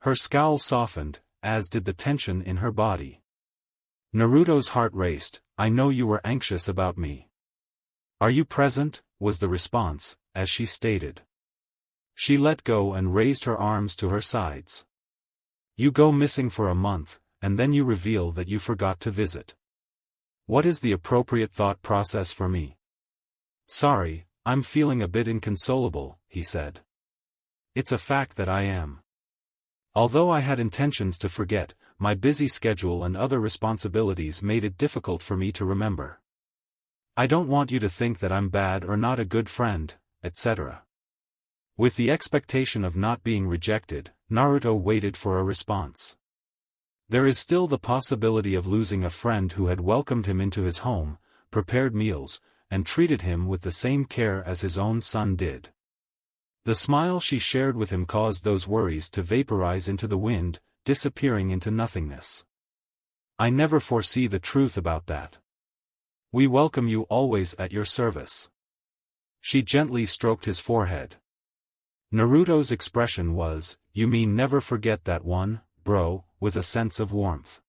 Her scowl softened, as did the tension in her body. Naruto's heart raced. "I know you were anxious about me." "Are you present?" was the response, as she stated. She let go and raised her arms to her sides. "You go missing for a month, and then you reveal that you forgot to visit. What is the appropriate thought process for me?" "Sorry, I'm feeling a bit inconsolable," he said. "It's a fact that I am. Although I had intentions to forget, my busy schedule and other responsibilities made it difficult for me to remember. I don't want you to think that I'm bad or not a good friend, etc." With the expectation of not being rejected, Naruto waited for a response. There is still the possibility of losing a friend who had welcomed him into his home, prepared meals, and treated him with the same care as his own son did. The smile she shared with him caused those worries to vaporize into the wind, disappearing into nothingness. "I never foresee the truth about that. We welcome you always at your service." She gently stroked his forehead. Naruto's expression was, "You mean never forget that one, bro," with a sense of warmth.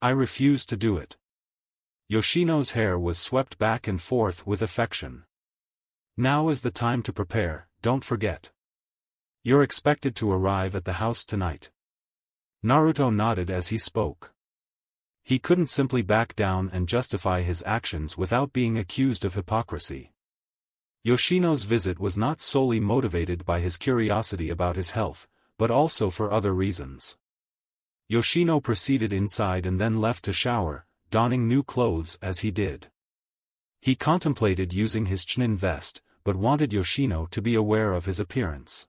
"I refuse to do it." Yoshino's hair was swept back and forth with affection. "Now is the time to prepare, don't forget. You're expected to arrive at the house tonight." Naruto nodded as he spoke. He couldn't simply back down and justify his actions without being accused of hypocrisy. Yoshino's visit was not solely motivated by his curiosity about his health, but also for other reasons. Yoshino proceeded inside and then left to shower, donning new clothes as he did. He contemplated using his Chunin vest, but wanted Yoshino to be aware of his appearance.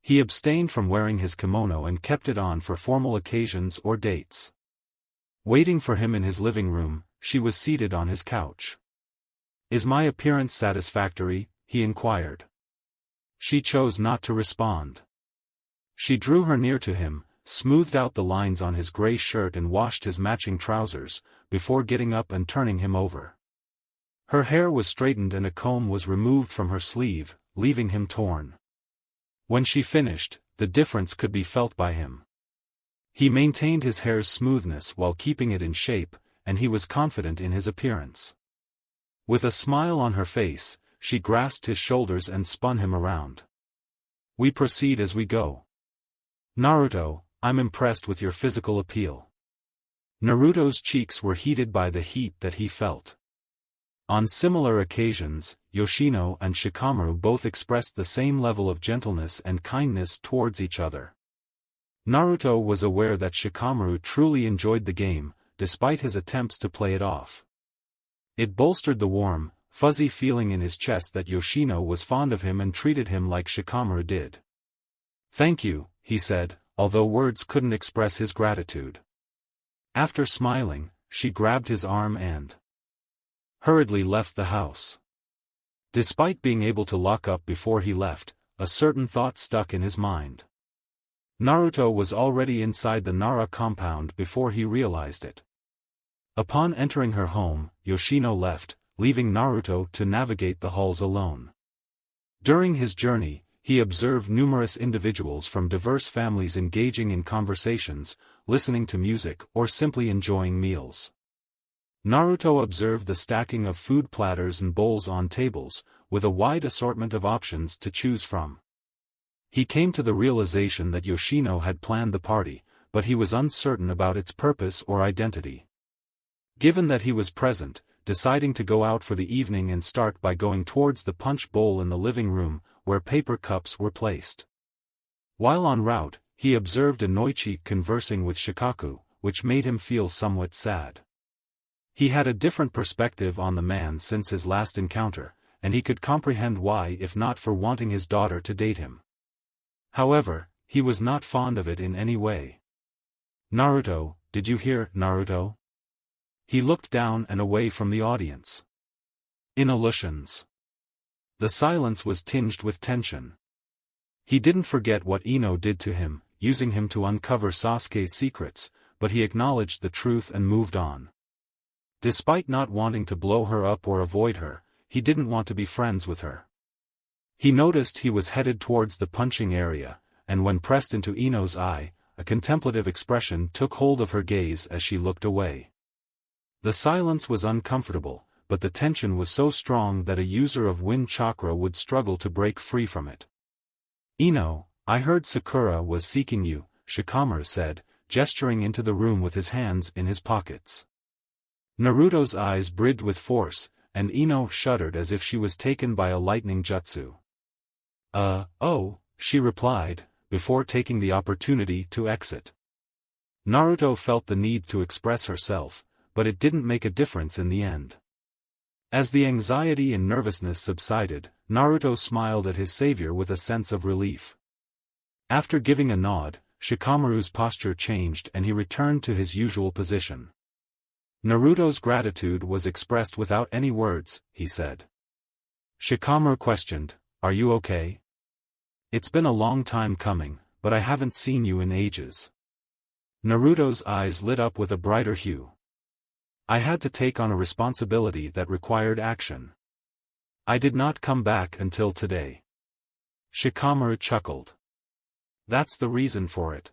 He abstained from wearing his kimono and kept it on for formal occasions or dates. Waiting for him in his living room, she was seated on his couch. "Is my appearance satisfactory?" he inquired. She chose not to respond. She drew her near to him, smoothed out the lines on his gray shirt and washed his matching trousers, before getting up and turning him over. Her hair was straightened and a comb was removed from her sleeve, leaving him torn. When she finished, the difference could be felt by him. He maintained his hair's smoothness while keeping it in shape, and he was confident in his appearance. With a smile on her face, she grasped his shoulders and spun him around. "We proceed as we go. Naruto, I'm impressed with your physical appeal." Naruto's cheeks were heated by the heat that he felt. On similar occasions, Yoshino and Shikamaru both expressed the same level of gentleness and kindness towards each other. Naruto was aware that Shikamaru truly enjoyed the game, despite his attempts to play it off. It bolstered the warm, fuzzy feeling in his chest that Yoshino was fond of him and treated him like Shikamaru did. "Thank you," he said, although words couldn't express his gratitude. After smiling, she grabbed his arm and hurriedly left the house. Despite being able to lock up before he left, a certain thought stuck in his mind. Naruto was already inside the Nara compound before he realized it. Upon entering her home, Yoshino left, leaving Naruto to navigate the halls alone. During his journey, he observed numerous individuals from diverse families engaging in conversations, listening to music or simply enjoying meals. Naruto observed the stacking of food platters and bowls on tables, with a wide assortment of options to choose from. He came to the realization that Yoshino had planned the party, but he was uncertain about its purpose or identity. Given that he was present, deciding to go out for the evening and start by going towards the punch bowl in the living room, where paper cups were placed. While en route, he observed a Noichi conversing with Shikaku, which made him feel somewhat sad. He had a different perspective on the man since his last encounter, and he could comprehend why if not for wanting his daughter to date him. However, he was not fond of it in any way. "Naruto, did you hear, Naruto?" He looked down and away from the audience. In illusions. The silence was tinged with tension. He didn't forget what Ino did to him, using him to uncover Sasuke's secrets, but he acknowledged the truth and moved on. Despite not wanting to blow her up or avoid her, he didn't want to be friends with her. He noticed he was headed towards the punching area, and when pressed into Ino's eye, a contemplative expression took hold of her gaze as she looked away. The silence was uncomfortable, but the tension was so strong that a user of wind chakra would struggle to break free from it. "Ino, I heard Sakura was seeking you," Shikamaru said, gesturing into the room with his hands in his pockets. Naruto's eyes bridged with force, and Ino shuddered as if she was taken by a lightning jutsu. Oh," she replied, before taking the opportunity to exit. Naruto felt the need to express herself, but it didn't make a difference in the end. As the anxiety and nervousness subsided, Naruto smiled at his savior with a sense of relief. After giving a nod, Shikamaru's posture changed and he returned to his usual position. "Naruto's gratitude was expressed without any words," he said. Shikamaru questioned, "Are you okay? It's been a long time coming, but I haven't seen you in ages." Naruto's eyes lit up with a brighter hue. "I had to take on a responsibility that required action. I did not come back until today." Shikamaru chuckled. "That's the reason for it.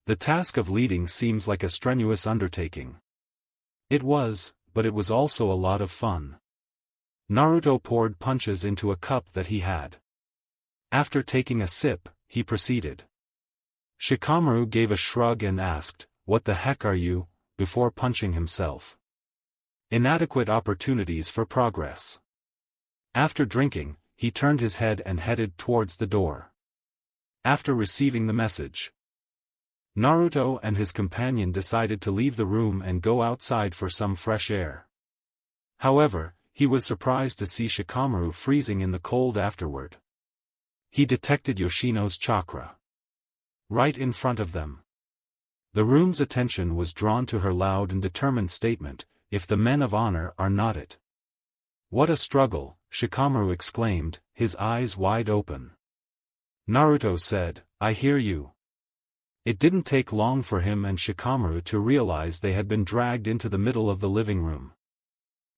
The task of leading seems like a strenuous undertaking." It was, but it was also a lot of fun. Naruto poured punches into a cup that he had. After taking a sip, he proceeded. Shikamaru gave a shrug and asked, "What the heck are you?" before punching himself. Inadequate opportunities for progress. After drinking, he turned his head and headed towards the door. After receiving the message, Naruto and his companion decided to leave the room and go outside for some fresh air. However, he was surprised to see Shikamaru freezing in the cold afterward. He detected Yoshino's chakra right in front of them. The room's attention was drawn to her loud and determined statement, "If the men of honor are not it." "What a struggle," Shikamaru exclaimed, his eyes wide open. Naruto said, "I hear you." It didn't take long for him and Shikamaru to realize they had been dragged into the middle of the living room.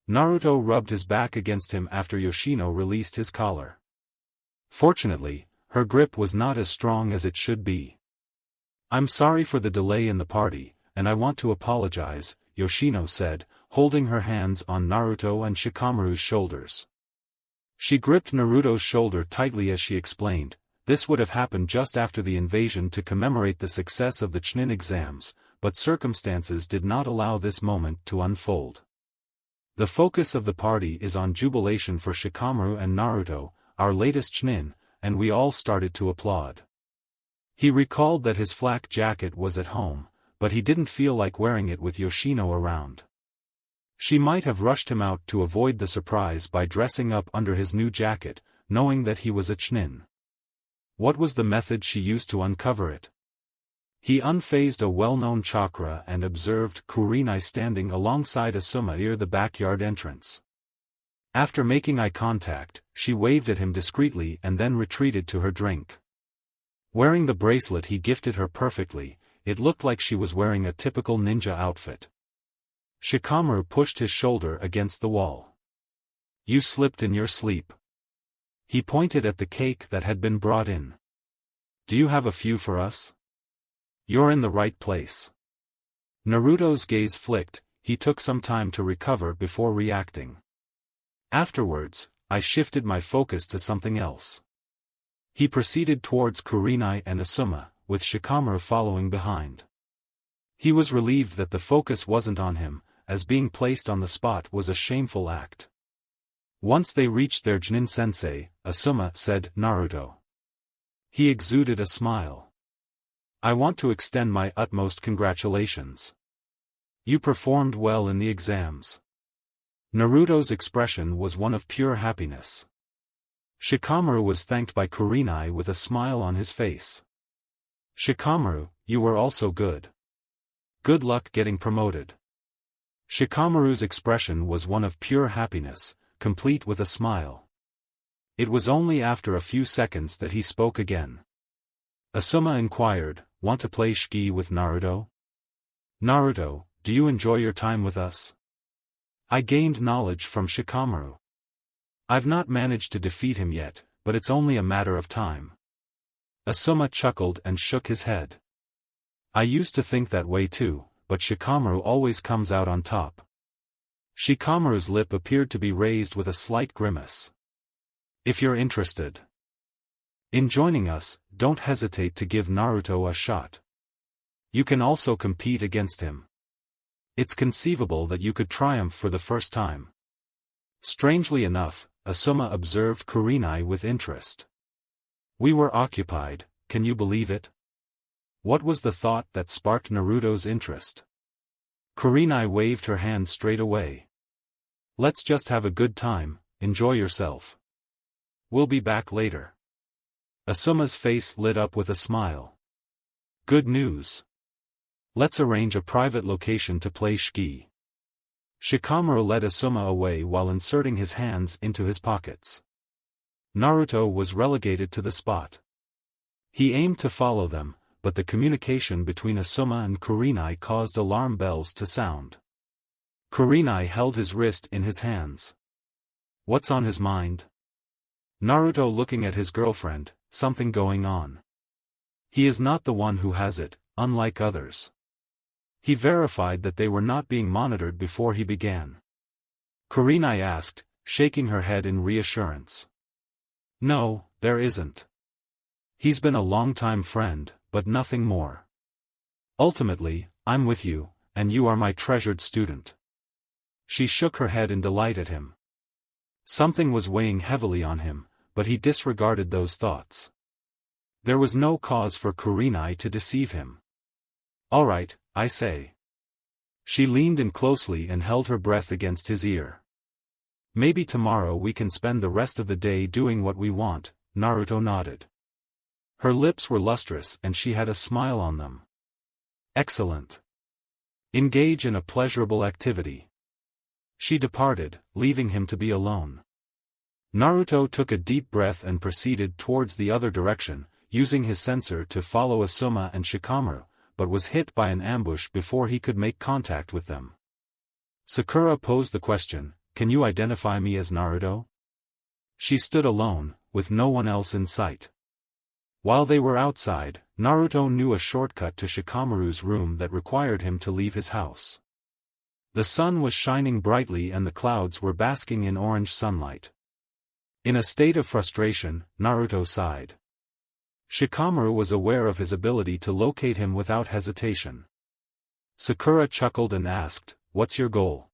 Naruto rubbed his back against him after Yoshino released his collar. Fortunately, her grip was not as strong as it should be. "I'm sorry for the delay in the party, and I want to apologize," Yoshino said, holding her hands on Naruto and Shikamaru's shoulders. She gripped Naruto's shoulder tightly as she explained, this would have happened just after the invasion to commemorate the success of the Chunin exams, but circumstances did not allow this moment to unfold. The focus of the party is on jubilation for Shikamaru and Naruto, our latest Chunin, and we all started to applaud. He recalled that his flak jacket was at home, but he didn't feel like wearing it with Yoshino around. She might have rushed him out to avoid the surprise by dressing up under his new jacket, knowing that he was a Chunin. What was the method she used to uncover it? He unfazed a well-known chakra and observed Kurenai standing alongside Asuma near the backyard entrance. After making eye contact, she waved at him discreetly and then retreated to her drink. Wearing the bracelet he gifted her perfectly, it looked like she was wearing a typical ninja outfit. Shikamaru pushed his shoulder against the wall. "You slipped in your sleep." He pointed at the cake that had been brought in. "Do you have a few for us?" "You're in the right place." Naruto's gaze flicked, he took some time to recover before reacting. "Afterwards, I shifted my focus to something else." He proceeded towards Kurenai and Asuma, with Shikamaru following behind. He was relieved that the focus wasn't on him, as being placed on the spot was a shameful act. Once they reached their Chunin-sensei, Asuma said, "Naruto." He exuded a smile. "I want to extend my utmost congratulations. You performed well in the exams." Naruto's expression was one of pure happiness. Shikamaru was thanked by Kurenai with a smile on his face. "Shikamaru, you were also good. Good luck getting promoted." Shikamaru's expression was one of pure happiness, complete with a smile. It was only after a few seconds that he spoke again. Asuma inquired, "Want to play shiki with Naruto?" "Naruto, do you enjoy your time with us?" "I gained knowledge from Shikamaru. I've not managed to defeat him yet, but it's only a matter of time." Asuma chuckled and shook his head. "I used to think that way too, but Shikamaru always comes out on top." Shikamaru's lip appeared to be raised with a slight grimace. "If you're interested in joining us, don't hesitate to give Naruto a shot. You can also compete against him. It's conceivable that you could triumph for the first time." Strangely enough, Asuma observed Kurenai with interest. "We were occupied, can you believe it?" What was the thought that sparked Naruto's interest? Kurenai waved her hand straight away. "Let's just have a good time, enjoy yourself. We'll be back later." Asuma's face lit up with a smile. "Good news. Let's arrange a private location to play shiki." Shikamaru led Asuma away while inserting his hands into his pockets. Naruto was relegated to the spot. He aimed to follow them, but the communication between Asuma and Kurenai caused alarm bells to sound. Kurenai held his wrist in his hands. What's on his mind? Naruto looking at his girlfriend, something going on. He is not the one who has it, unlike others. He verified that they were not being monitored before he began. Kurenai asked, shaking her head in reassurance. No, there isn't. He's been a long-time friend, but nothing more. Ultimately, I'm with you, and you are my treasured student. She shook her head in delight at him. Something was weighing heavily on him, but he disregarded those thoughts. There was no cause for Kurenai to deceive him. All right, I say. She leaned in closely and held her breath against his ear. Maybe tomorrow we can spend the rest of the day doing what we want, Naruto nodded. Her lips were lustrous and she had a smile on them. Excellent. Engage in a pleasurable activity. She departed, leaving him to be alone. Naruto took a deep breath and proceeded towards the other direction, using his sensor to follow Asuma and Shikamaru, but was hit by an ambush before he could make contact with them. Sakura posed the question, "Can you identify me as Naruto?" She stood alone, with no one else in sight. While they were outside, Naruto knew a shortcut to Shikamaru's room that required him to leave his house. The sun was shining brightly and the clouds were basking in orange sunlight. In a state of frustration, Naruto sighed. Shikamaru was aware of his ability to locate him without hesitation. Sakura chuckled and asked, "What's your goal?"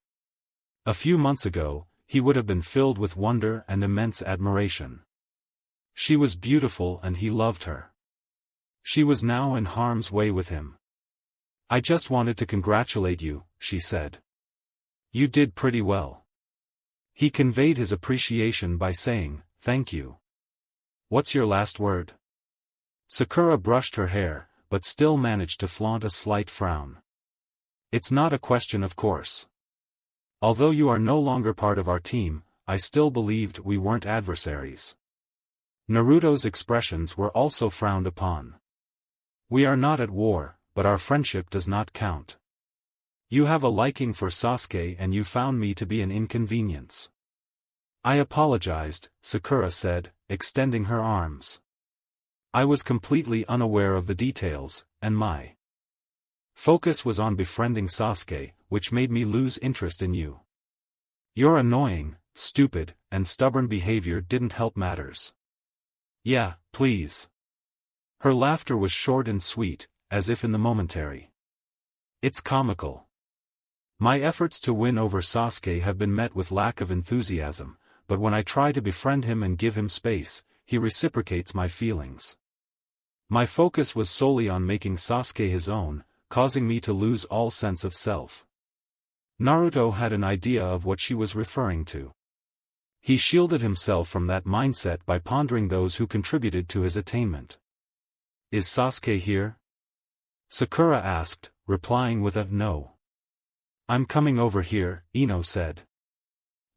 A few months ago, he would have been filled with wonder and immense admiration. She was beautiful and he loved her. She was now in harm's way with him. "I just wanted to congratulate you," she said. "You did pretty well." He conveyed his appreciation by saying, "Thank you." "What's your last word?" Sakura brushed her hair, but still managed to flaunt a slight frown. "It's not a question of course. Although you are no longer part of our team, I still believed we weren't adversaries." Naruto's expressions were also frowned upon. "We are not at war, but our friendship does not count. You have a liking for Sasuke and you found me to be an inconvenience." "I apologized," Sakura said, extending her arms. "I was completely unaware of the details, and my focus was on befriending Sasuke, which made me lose interest in you. Your annoying, stupid, and stubborn behavior didn't help matters." "Yeah, please." Her laughter was short and sweet, as if in the momentary. "It's comical. My efforts to win over Sasuke have been met with lack of enthusiasm, but when I try to befriend him and give him space, he reciprocates my feelings. My focus was solely on making Sasuke his own, causing me to lose all sense of self." Naruto had an idea of what she was referring to. He shielded himself from that mindset by pondering those who contributed to his attainment. "Is Sasuke here?" Sakura asked, replying with a "no." "I'm coming over here," Ino said.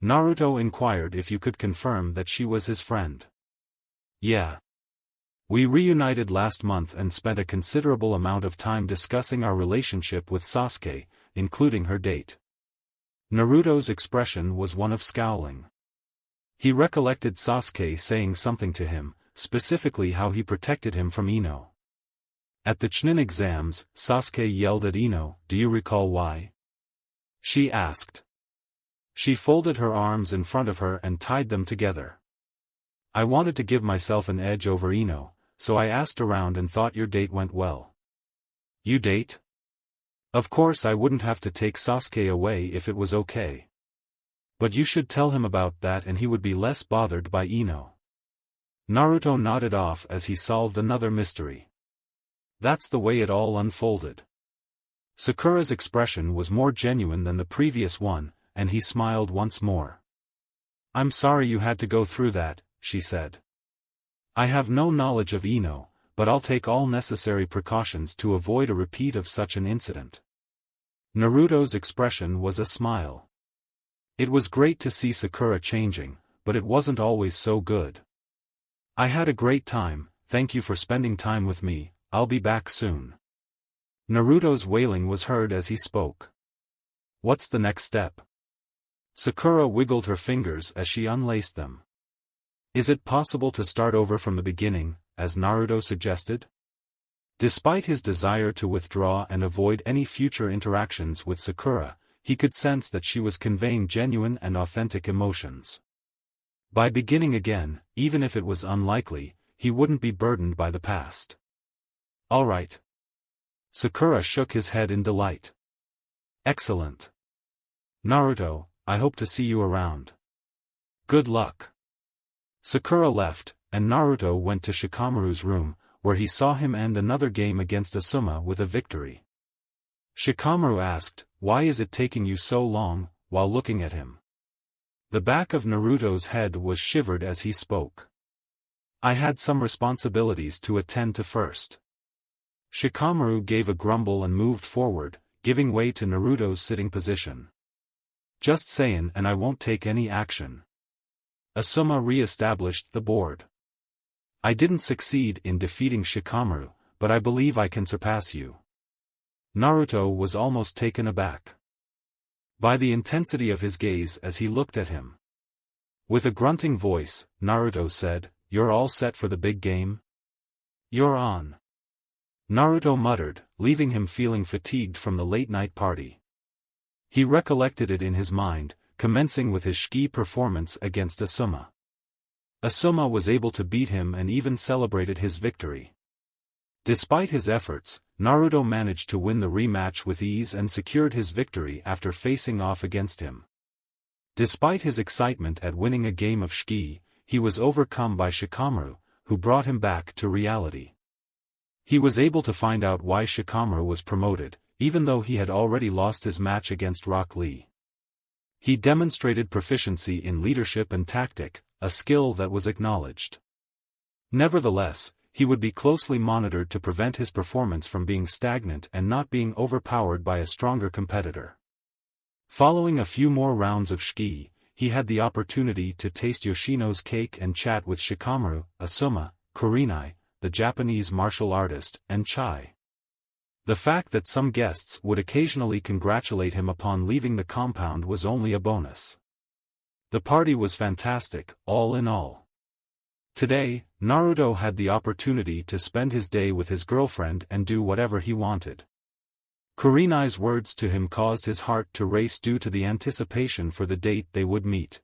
Naruto inquired if you could confirm that she was his friend. "Yeah. We reunited last month and spent a considerable amount of time discussing our relationship with Sasuke, including her date." Naruto's expression was one of scowling. He recollected Sasuke saying something to him, specifically how he protected him from Ino. At the Chunin exams, Sasuke yelled at Ino, "Do you recall why?" she asked. She folded her arms in front of her and tied them together. "I wanted to give myself an edge over Ino, so I asked around and thought your date went well." "You date?" "Of course I wouldn't have to take Sasuke away if it was okay. But you should tell him about that and he would be less bothered by Ino." Naruto nodded off as he solved another mystery. That's the way it all unfolded. Sakura's expression was more genuine than the previous one, and he smiled once more. "I'm sorry you had to go through that," she said. "I have no knowledge of Ino, but I'll take all necessary precautions to avoid a repeat of such an incident." Naruto's expression was a smile. It was great to see Sakura changing, but it wasn't always so good. "I had a great time, thank you for spending time with me, I'll be back soon." Naruto's wailing was heard as he spoke. "What's the next step?" Sakura wiggled her fingers as she unlaced them. "Is it possible to start over from the beginning, as Naruto suggested?" Despite his desire to withdraw and avoid any future interactions with Sakura, he could sense that she was conveying genuine and authentic emotions. By beginning again, even if it was unlikely, he wouldn't be burdened by the past. "All right." Sakura shook his head in delight. "Excellent. Naruto, I hope to see you around. Good luck." Sakura left, and Naruto went to Shikamaru's room, where he saw him end another game against Asuma with a victory. Shikamaru asked, "Why is it taking you so long?" while looking at him. The back of Naruto's head was shivered as he spoke. "I had some responsibilities to attend to first." Shikamaru gave a grumble and moved forward, giving way to Naruto's sitting position. Just sayin' and I won't take any action. Asuma re-established the board. I didn't succeed in defeating Shikamaru, but I believe I can surpass you. Naruto was almost taken aback by the intensity of his gaze as he looked at him. With a grunting voice, Naruto said, "You're all set for the big game? You're on." Naruto muttered, leaving him feeling fatigued from the late-night party. He recollected it in his mind, commencing with his Shiki performance against Asuma. Asuma was able to beat him and even celebrated his victory. Despite his efforts, Naruto managed to win the rematch with ease and secured his victory after facing off against him. Despite his excitement at winning a game of Shiki, he was overcome by Shikamaru, who brought him back to reality. He was able to find out why Shikamaru was promoted, even though he had already lost his match against Rock Lee. He demonstrated proficiency in leadership and tactic, a skill that was acknowledged. Nevertheless, he would be closely monitored to prevent his performance from being stagnant and not being overpowered by a stronger competitor. Following a few more rounds of Shiki, he had the opportunity to taste Yoshino's cake and chat with Shikamaru, Asuma, Kurenai, the Japanese martial artist, and Chai. The fact that some guests would occasionally congratulate him upon leaving the compound was only a bonus. The party was fantastic, all in all. Today, Naruto had the opportunity to spend his day with his girlfriend and do whatever he wanted. Kurenai's words to him caused his heart to race due to the anticipation for the date they would meet.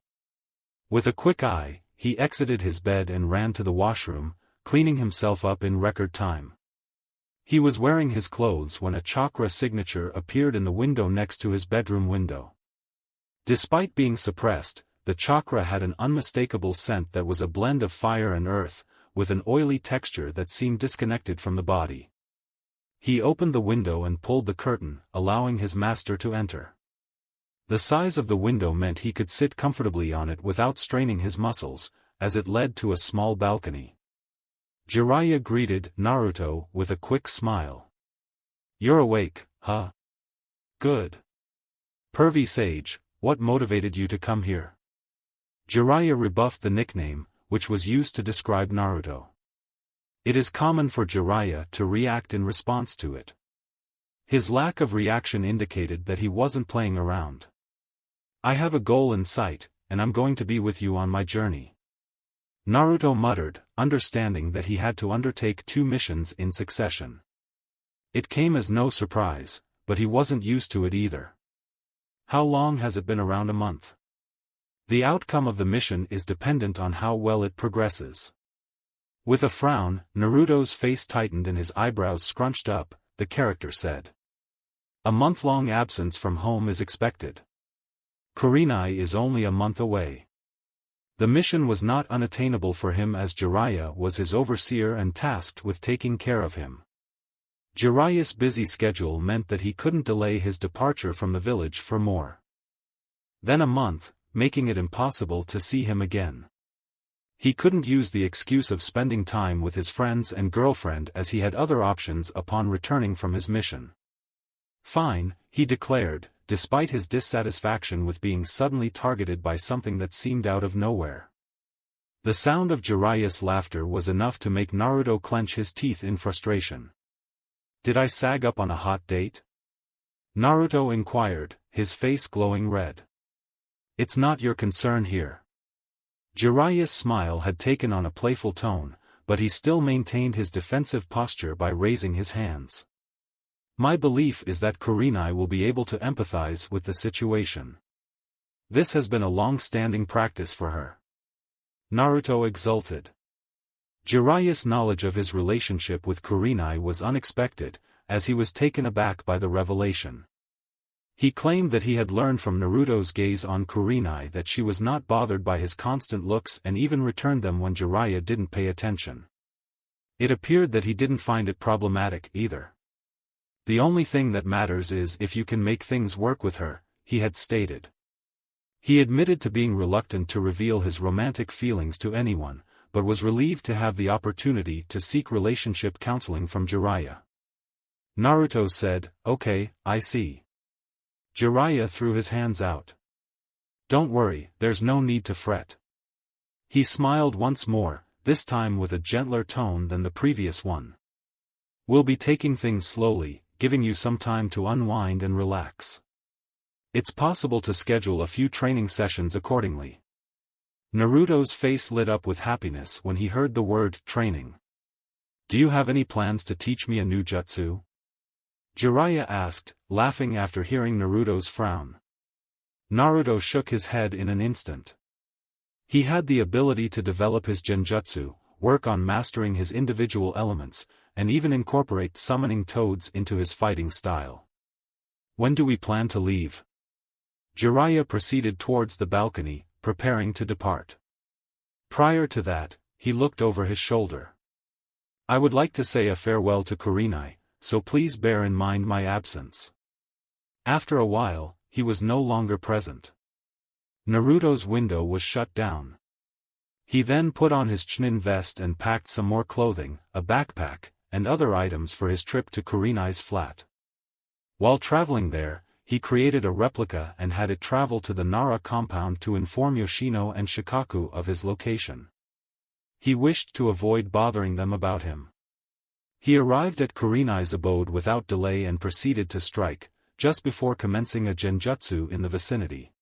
With a quick eye, he exited his bed and ran to the washroom, cleaning himself up in record time. He was wearing his clothes when a chakra signature appeared in the window next to his bedroom window. Despite being suppressed, the chakra had an unmistakable scent that was a blend of fire and earth, with an oily texture that seemed disconnected from the body. He opened the window and pulled the curtain, allowing his master to enter. The size of the window meant he could sit comfortably on it without straining his muscles, as it led to a small balcony. Jiraiya greeted Naruto with a quick smile. "You're awake, huh? Good. Pervy Sage, what motivated you to come here?" Jiraiya rebuffed the nickname, which was used to describe Naruto. It is common for Jiraiya to react in response to it. His lack of reaction indicated that he wasn't playing around. "I have a goal in sight, and I'm going to be with you on my journey." Naruto muttered, understanding that he had to undertake 2 missions in succession. It came as no surprise, but he wasn't used to it either. "How long has it been? Around a month. The outcome of the mission is dependent on how well it progresses." With a frown, Naruto's face tightened and his eyebrows scrunched up, the character said. "A month-long absence from home is expected. Kurenai is only a month away." The mission was not unattainable for him as Jiraiya was his overseer and tasked with taking care of him. Jiraiya's busy schedule meant that he couldn't delay his departure from the village for more than a month, making it impossible to see him again. He couldn't use the excuse of spending time with his friends and girlfriend as he had other options upon returning from his mission. "Fine," he declared, despite his dissatisfaction with being suddenly targeted by something that seemed out of nowhere. The sound of Jiraiya's laughter was enough to make Naruto clench his teeth in frustration. "Did I sag up on a hot date?" Naruto inquired, his face glowing red. "It's not your concern here." Jiraiya's smile had taken on a playful tone, but he still maintained his defensive posture by raising his hands. "My belief is that Kurenai will be able to empathize with the situation. This has been a long-standing practice for her." Naruto exulted. Jiraiya's knowledge of his relationship with Kurenai was unexpected, as he was taken aback by the revelation. He claimed that he had learned from Naruto's gaze on Kurenai that she was not bothered by his constant looks and even returned them when Jiraiya didn't pay attention. It appeared that he didn't find it problematic either. "The only thing that matters is if you can make things work with her," he had stated. He admitted to being reluctant to reveal his romantic feelings to anyone, but was relieved to have the opportunity to seek relationship counseling from Jiraiya. Naruto said, "Okay, I see." Jiraiya threw his hands out. "Don't worry, there's no need to fret." He smiled once more, this time with a gentler tone than the previous one. "We'll be taking things slowly, giving you some time to unwind and relax. It's possible to schedule a few training sessions accordingly." Naruto's face lit up with happiness when he heard the word training. "Do you have any plans to teach me a new jutsu?" Jiraiya asked, laughing after hearing Naruto's frown. Naruto shook his head in an instant. He had the ability to develop his Genjutsu, work on mastering his individual elements, and even incorporate summoning toads into his fighting style. "When do we plan to leave?" Jiraiya proceeded towards the balcony, preparing to depart. Prior to that, he looked over his shoulder. "I would like to say a farewell to Kurenai, so please bear in mind my absence." After a while, he was no longer present. Naruto's window was shut down. He then put on his Chunin vest and packed some more clothing, a backpack, and other items for his trip to Kurenai's flat. While traveling there, he created a replica and had it travel to the Nara compound to inform Yoshino and Shikaku of his location. He wished to avoid bothering them about him. He arrived at Kurenai's abode without delay and proceeded to strike, just before commencing a genjutsu in the vicinity.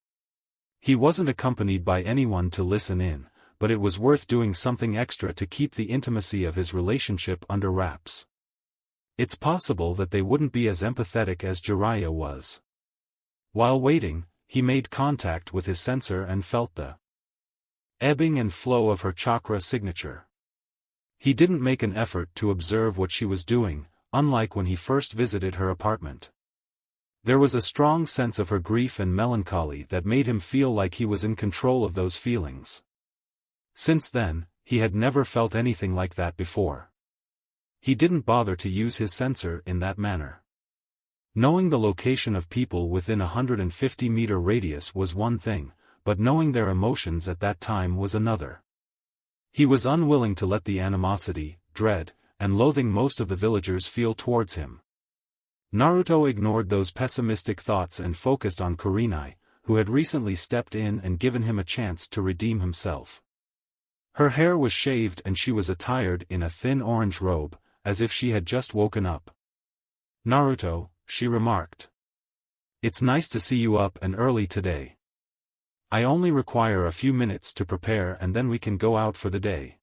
He wasn't accompanied by anyone to listen in, but it was worth doing something extra to keep the intimacy of his relationship under wraps. It's possible that they wouldn't be as empathetic as Jiraiya was. While waiting, he made contact with his sensor and felt the ebbing and flow of her chakra signature. He didn't make an effort to observe what she was doing, unlike when he first visited her apartment. There was a strong sense of her grief and melancholy that made him feel like he was in control of those feelings. Since then, he had never felt anything like that before. He didn't bother to use his sensor in that manner. Knowing the location of people within a 150-meter radius was one thing, but knowing their emotions at that time was another. He was unwilling to let the animosity, dread, and loathing most of the villagers feel towards him. Naruto ignored those pessimistic thoughts and focused on Kurenai, who had recently stepped in and given him a chance to redeem himself. Her hair was shaved and she was attired in a thin orange robe, as if she had just woken up. "Naruto," she remarked. "It's nice to see you up and early today. I only require a few minutes to prepare and then we can go out for the day."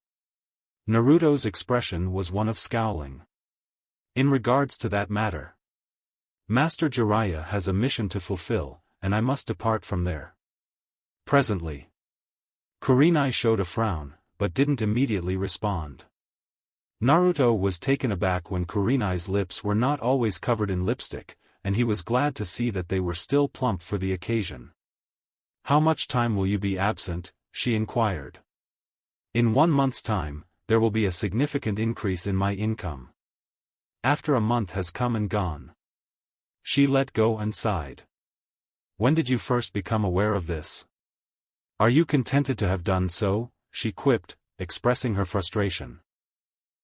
Naruto's expression was one of scowling. "In regards to that matter, Master Jiraiya has a mission to fulfill, and I must depart from there presently." Kurenai showed a frown, but didn't immediately respond. Naruto was taken aback when Kurenai's lips were not always covered in lipstick, and he was glad to see that they were still plump for the occasion. "How much time will you be absent?" she inquired. "In 1 month's time, there will be a significant increase in my income. After a month has come and gone." She let go and sighed. "When did you first become aware of this?" "Are you contented to have done so?" she quipped, expressing her frustration.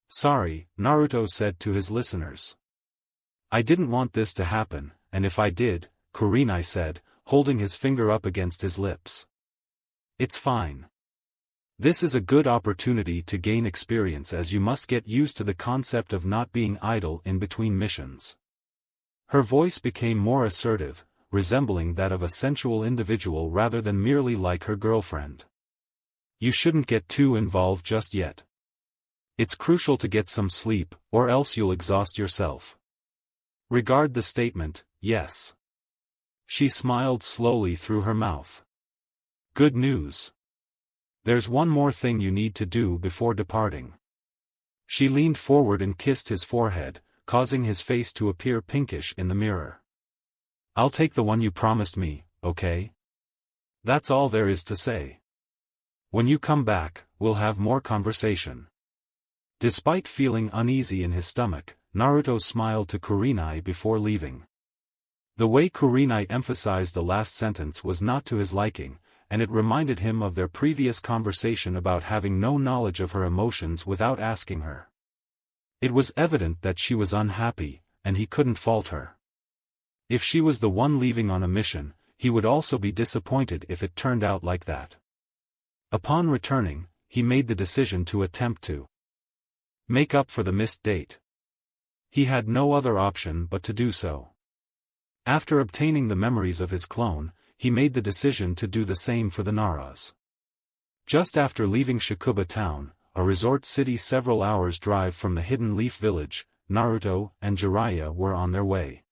"Sorry," Naruto said to his listeners. "I didn't want this to happen, and if I did," Kurenai said, holding his finger up against his lips. "It's fine. This is a good opportunity to gain experience as you must get used to the concept of not being idle in between missions." Her voice became more assertive, resembling that of a sensual individual rather than merely like her girlfriend. "You shouldn't get too involved just yet. It's crucial to get some sleep, or else you'll exhaust yourself. Regard the statement, yes." She smiled slowly through her mouth. "Good news. There's one more thing you need to do before departing." She leaned forward and kissed his forehead, causing his face to appear pinkish in the mirror. "I'll take the one you promised me, okay? That's all there is to say. When you come back, we'll have more conversation." Despite feeling uneasy in his stomach, Naruto smiled to Kurenai before leaving. The way Kurenai emphasized the last sentence was not to his liking, and it reminded him of their previous conversation about having no knowledge of her emotions without asking her. It was evident that she was unhappy, and he couldn't fault her. If she was the one leaving on a mission, he would also be disappointed if it turned out like that. Upon returning, he made the decision to attempt to make up for the missed date. He had no other option but to do so. After obtaining the memories of his clone, he made the decision to do the same for the Naras. Just after leaving Shikuba town, a resort city several hours' drive from the Hidden Leaf village, Naruto and Jiraiya were on their way.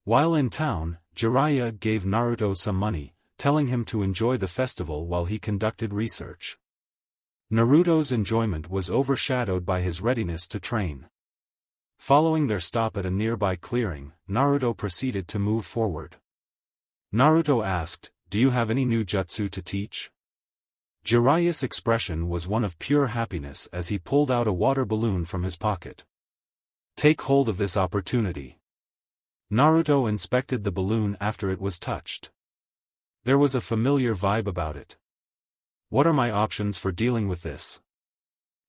While in town, Jiraiya gave Naruto some money, telling him to enjoy the festival while he conducted research. Naruto's enjoyment was overshadowed by his readiness to train. Following their stop at a nearby clearing, Naruto proceeded to move forward. Naruto asked, "Do you have any new jutsu to teach?" Jiraiya's expression was one of pure happiness as he pulled out a water balloon from his pocket. "Take hold of this opportunity." Naruto inspected the balloon after it was touched. There was a familiar vibe about it. What are my options for dealing with this?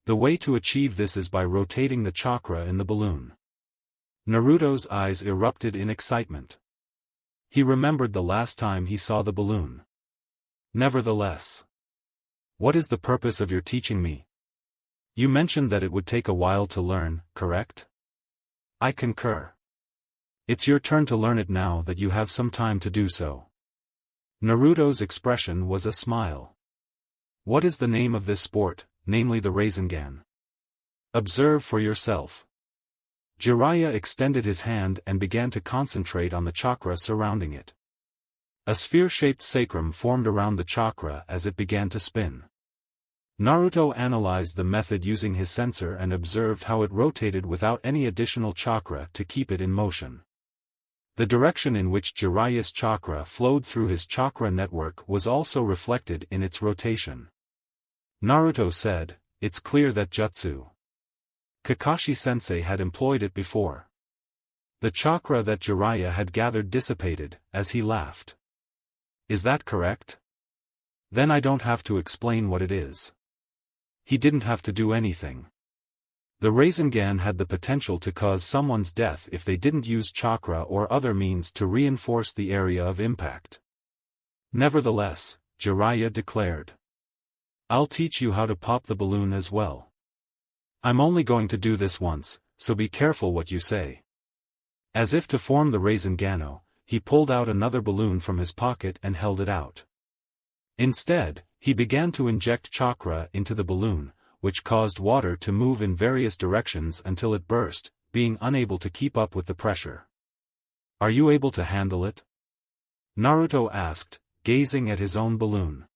The way to achieve this is by rotating the chakra in the balloon. Naruto's eyes erupted in excitement. He remembered the last time he saw the balloon. Nevertheless, what is the purpose of your teaching me? You mentioned that it would take a while to learn, correct? I concur. It's your turn to learn it now that you have some time to do so. Naruto's expression was a smile. What is the name of this sport, namely the Rasengan? Observe for yourself. Jiraiya extended his hand and began to concentrate on the chakra surrounding it. A sphere-shaped sacrum formed around the chakra as it began to spin. Naruto analyzed the method using his sensor and observed how it rotated without any additional chakra to keep it in motion. The direction in which Jiraiya's chakra flowed through his chakra network was also reflected in its rotation. Naruto said, "It's clear that jutsu. Kakashi-sensei had employed it before." The chakra that Jiraiya had gathered dissipated, as he laughed. "Is that correct? Then I don't have to explain what it is." He didn't have to do anything. The Rasengan had the potential to cause someone's death if they didn't use chakra or other means to reinforce the area of impact. Nevertheless, Jiraiya declared, "I'll teach you how to pop the balloon as well. I'm only going to do this once, so be careful what you say." As if to form the Rasengano, he pulled out another balloon from his pocket and held it out. Instead, he began to inject chakra into the balloon, which caused water to move in various directions until it burst, being unable to keep up with the pressure. "Are you able to handle it?" Naruto asked, gazing at his own balloon.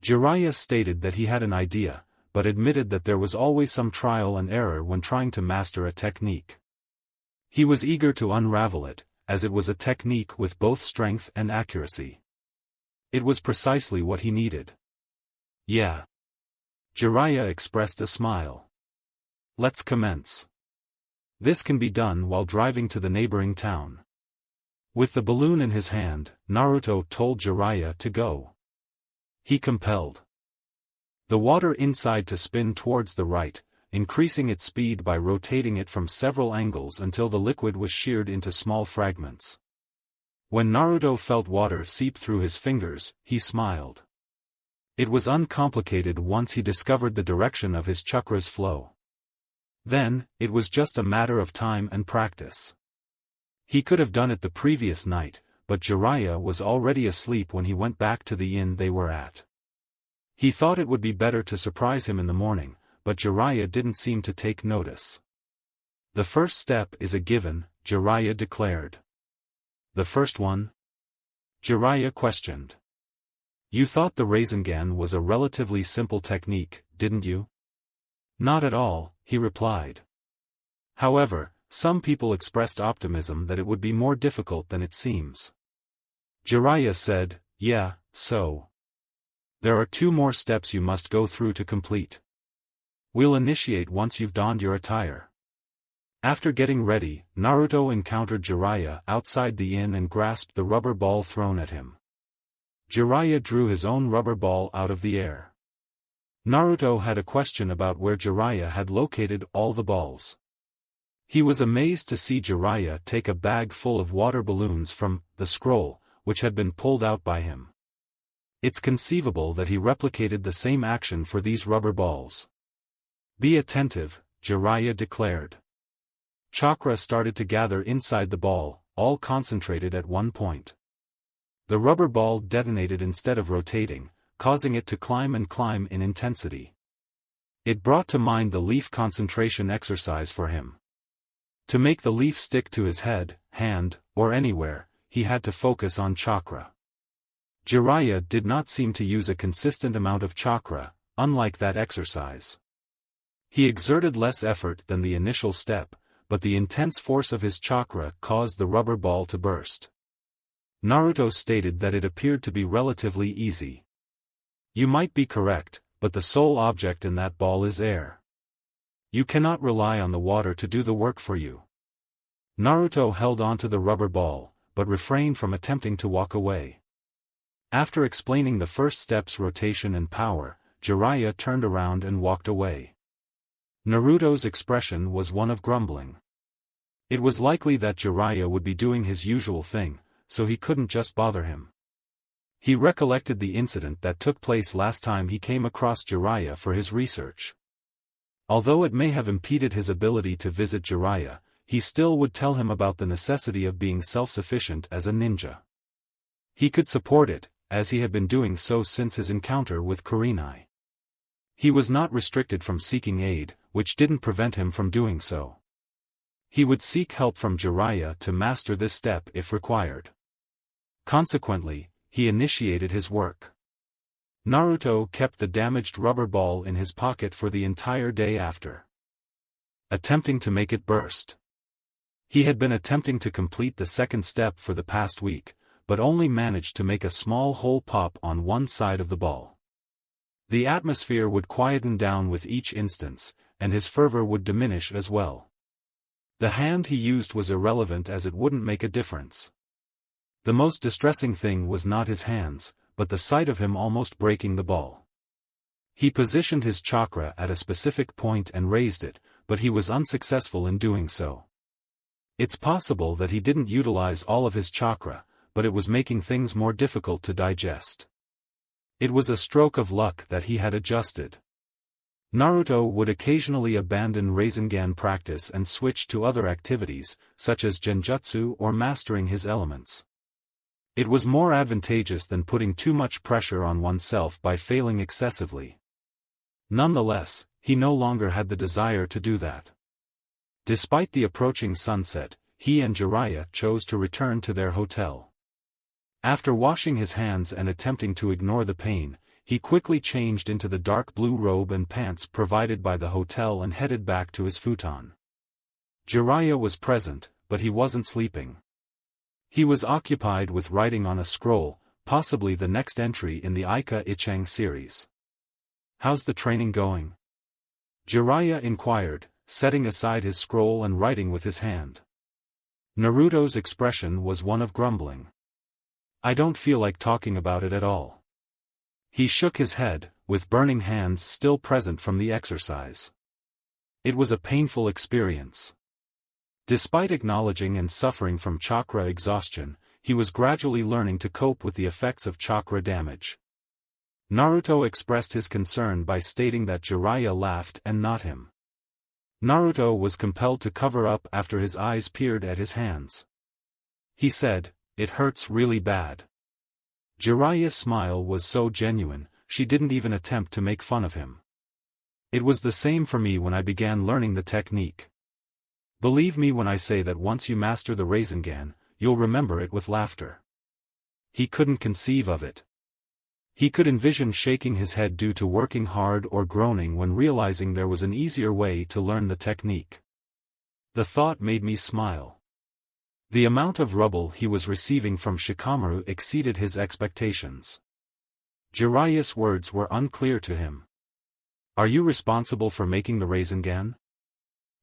Jiraiya stated that he had an idea, but admitted that there was always some trial and error when trying to master a technique. He was eager to unravel it, as it was a technique with both strength and accuracy. It was precisely what he needed. "Yeah." Jiraiya expressed a smile. "Let's commence. This can be done while driving to the neighboring town." With the balloon in his hand, Naruto told Jiraiya to go. He compelled the water inside to spin towards the right, increasing its speed by rotating it from several angles until the liquid was sheared into small fragments. When Naruto felt water seep through his fingers, he smiled. It was uncomplicated once he discovered the direction of his chakra's flow. Then, it was just a matter of time and practice. He could have done it the previous night, but Jiraiya was already asleep when he went back to the inn they were at. He thought it would be better to surprise him in the morning, but Jiraiya didn't seem to take notice. "The first step is a given," Jiraiya declared. "The first one?" Jiraiya questioned. "You thought the Rasengan was a relatively simple technique, didn't you?" "Not at all," he replied. "However, some people expressed optimism that it would be more difficult than it seems." Jiraiya said, "Yeah, so. There are 2 more steps you must go through to complete. We'll initiate once you've donned your attire." After getting ready, Naruto encountered Jiraiya outside the inn and grasped the rubber ball thrown at him. Jiraiya drew his own rubber ball out of the air. Naruto had a question about where Jiraiya had located all the balls. He was amazed to see Jiraiya take a bag full of water balloons from the scroll, which had been pulled out by him. It's conceivable that he replicated the same action for these rubber balls. Be attentive, Jiraiya declared. Chakra started to gather inside the ball, all concentrated at one point. The rubber ball detonated instead of rotating, causing it to climb and climb in intensity. It brought to mind the leaf concentration exercise for him. To make the leaf stick to his head, hand, or anywhere, he had to focus on chakra. Jiraiya did not seem to use a consistent amount of chakra, unlike that exercise. He exerted less effort than the initial step, but the intense force of his chakra caused the rubber ball to burst. Naruto stated that it appeared to be relatively easy. You might be correct, but the sole object in that ball is air. You cannot rely on the water to do the work for you. Naruto held onto the rubber ball, but refrained from attempting to walk away. After explaining the first steps, rotation and power, Jiraiya turned around and walked away. Naruto's expression was one of grumbling. It was likely that Jiraiya would be doing his usual thing, so he couldn't just bother him. He recollected the incident that took place last time he came across Jiraiya for his research. Although it may have impeded his ability to visit Jiraiya, he still would tell him about the necessity of being self-sufficient as a ninja. He could support it, as he had been doing so since his encounter with Kurenai. He was not restricted from seeking aid, which didn't prevent him from doing so. He would seek help from Jiraiya to master this step if required. Consequently, he initiated his work. Naruto kept the damaged rubber ball in his pocket for the entire day after, attempting to make it burst. He had been attempting to complete the second step for the past week, but only managed to make a small hole pop on one side of the ball. The atmosphere would quieten down with each instance, and his fervor would diminish as well. The hand he used was irrelevant as it wouldn't make a difference. The most distressing thing was not his hands, but the sight of him almost breaking the ball. He positioned his chakra at a specific point and raised it, but he was unsuccessful in doing so. It's possible that he didn't utilize all of his chakra, but it was making things more difficult to digest. It was a stroke of luck that he had adjusted. Naruto would occasionally abandon Rasengan practice and switch to other activities, such as Genjutsu or mastering his elements. It was more advantageous than putting too much pressure on oneself by failing excessively. Nonetheless, he no longer had the desire to do that. Despite the approaching sunset, he and Jiraiya chose to return to their hotel. After washing his hands and attempting to ignore the pain, he quickly changed into the dark blue robe and pants provided by the hotel and headed back to his futon. Jiraiya was present, but he wasn't sleeping. He was occupied with writing on a scroll, possibly the next entry in the Ika Ichang series. How's the training going? Jiraiya inquired, setting aside his scroll and writing with his hand. Naruto's expression was one of grumbling. I don't feel like talking about it at all. He shook his head, with burning hands still present from the exercise. It was a painful experience. Despite acknowledging and suffering from chakra exhaustion, he was gradually learning to cope with the effects of chakra damage. Naruto expressed his concern by stating that Jiraiya laughed and not him. Naruto was compelled to cover up after his eyes peered at his hands. He said, "It hurts really bad." Jiraiya's smile was so genuine, she didn't even attempt to make fun of him. It was the same for me when I began learning the technique. Believe me when I say that once you master the Rasengan, you'll remember it with laughter. He couldn't conceive of it. He could envision shaking his head due to working hard or groaning when realizing there was an easier way to learn the technique. The thought made me smile. The amount of rubble he was receiving from Shikamaru exceeded his expectations. Jiraiya's words were unclear to him. Are you responsible for making the Rasengan?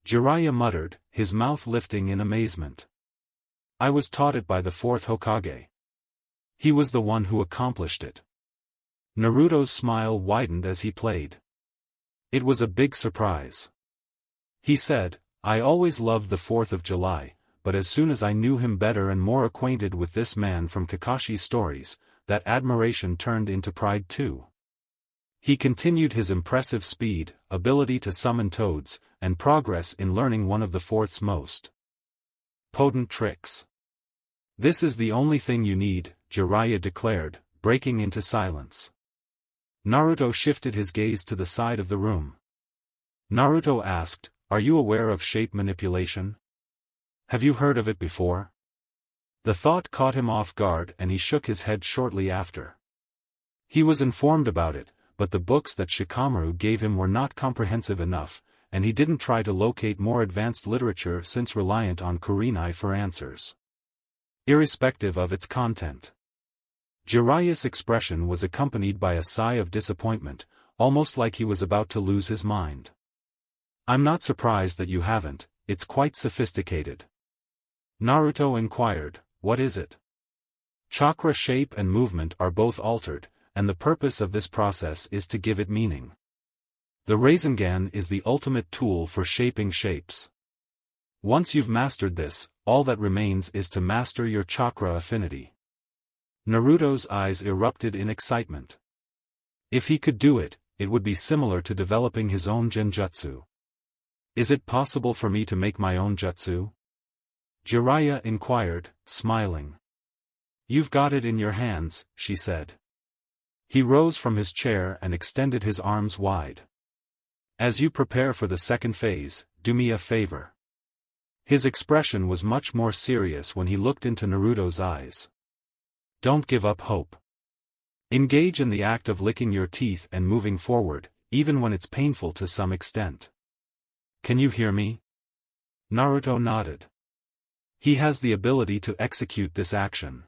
Jiraiya muttered, his mouth lifting in amazement. I was taught it by the fourth Hokage. He was the one who accomplished it. Naruto's smile widened as he played. It was a big surprise. He said, I always loved the 4th of July, but as soon as I knew him better and more acquainted with this man from Kakashi's stories, that admiration turned into pride too. He continued his impressive speed, ability to summon toads, and progress in learning one of the 4th's most potent tricks. This is the only thing you need, Jiraiya declared, breaking into silence. Naruto shifted his gaze to the side of the room. Naruto asked, "Are you aware of shape manipulation? Have you heard of it before?" The thought caught him off guard and he shook his head shortly after. He was informed about it, but the books that Shikamaru gave him were not comprehensive enough, and he didn't try to locate more advanced literature since reliant on Kurenai for answers. Irrespective of its content. Jiraiya's expression was accompanied by a sigh of disappointment, almost like he was about to lose his mind. "I'm not surprised that you haven't, it's quite sophisticated." Naruto inquired, "What is it?" "Chakra shape and movement are both altered, and the purpose of this process is to give it meaning. The Rasengan is the ultimate tool for shaping shapes. Once you've mastered this, all that remains is to master your chakra affinity." Naruto's eyes erupted in excitement. If he could do it, it would be similar to developing his own Genjutsu. "Is it possible for me to make my own jutsu?" Jiraiya inquired, smiling. "You've got it in your hands," she said. He rose from his chair and extended his arms wide. "As you prepare for the second phase, do me a favor." His expression was much more serious when he looked into Naruto's eyes. "Don't give up hope. Engage in the act of licking your teeth and moving forward, even when it's painful to some extent. Can you hear me?" Naruto nodded. He has the ability to execute this action.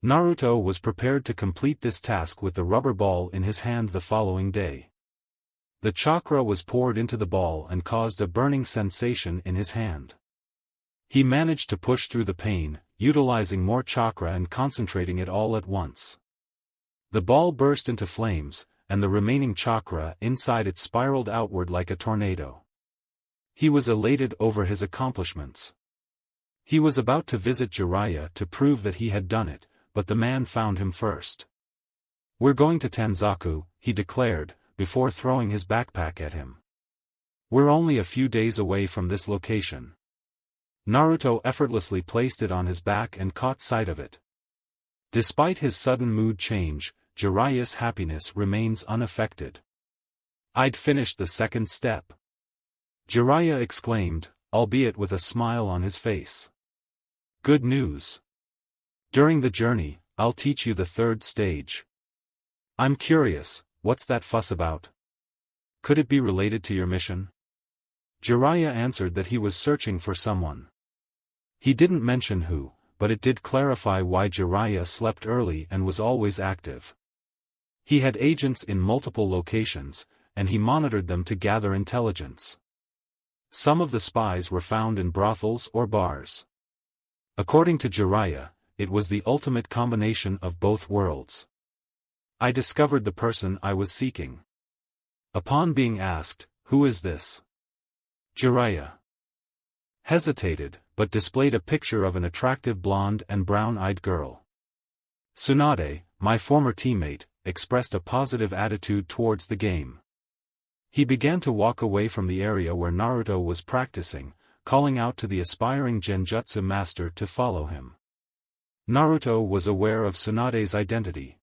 Naruto was prepared to complete this task with the rubber ball in his hand the following day. The chakra was poured into the ball and caused a burning sensation in his hand. He managed to push through the pain, utilizing more chakra and concentrating it all at once. The ball burst into flames, and the remaining chakra inside it spiraled outward like a tornado. He was elated over his accomplishments. He was about to visit Jiraiya to prove that he had done it, but the man found him first. "We're going to Tanzaku," he declared, before throwing his backpack at him. "We're only a few days away from this location." Naruto effortlessly placed it on his back and caught sight of it. Despite his sudden mood change, Jiraiya's happiness remains unaffected. "I'd finished the second step," Jiraiya exclaimed, albeit with a smile on his face. "Good news. During the journey, I'll teach you the third stage." "I'm curious, what's that fuss about? Could it be related to your mission?" Jiraiya answered that he was searching for someone. He didn't mention who, but it did clarify why Jiraiya slept early and was always active. He had agents in multiple locations, and he monitored them to gather intelligence. Some of the spies were found in brothels or bars. According to Jiraiya, it was the ultimate combination of both worlds. "I discovered the person I was seeking." Upon being asked, "Who is this?" Jiraiya hesitated, but displayed a picture of an attractive blonde and brown-eyed girl. Tsunade, my former teammate, expressed a positive attitude towards the game. He began to walk away from the area where Naruto was practicing, calling out to the aspiring Genjutsu master to follow him. Naruto was aware of Tsunade's identity.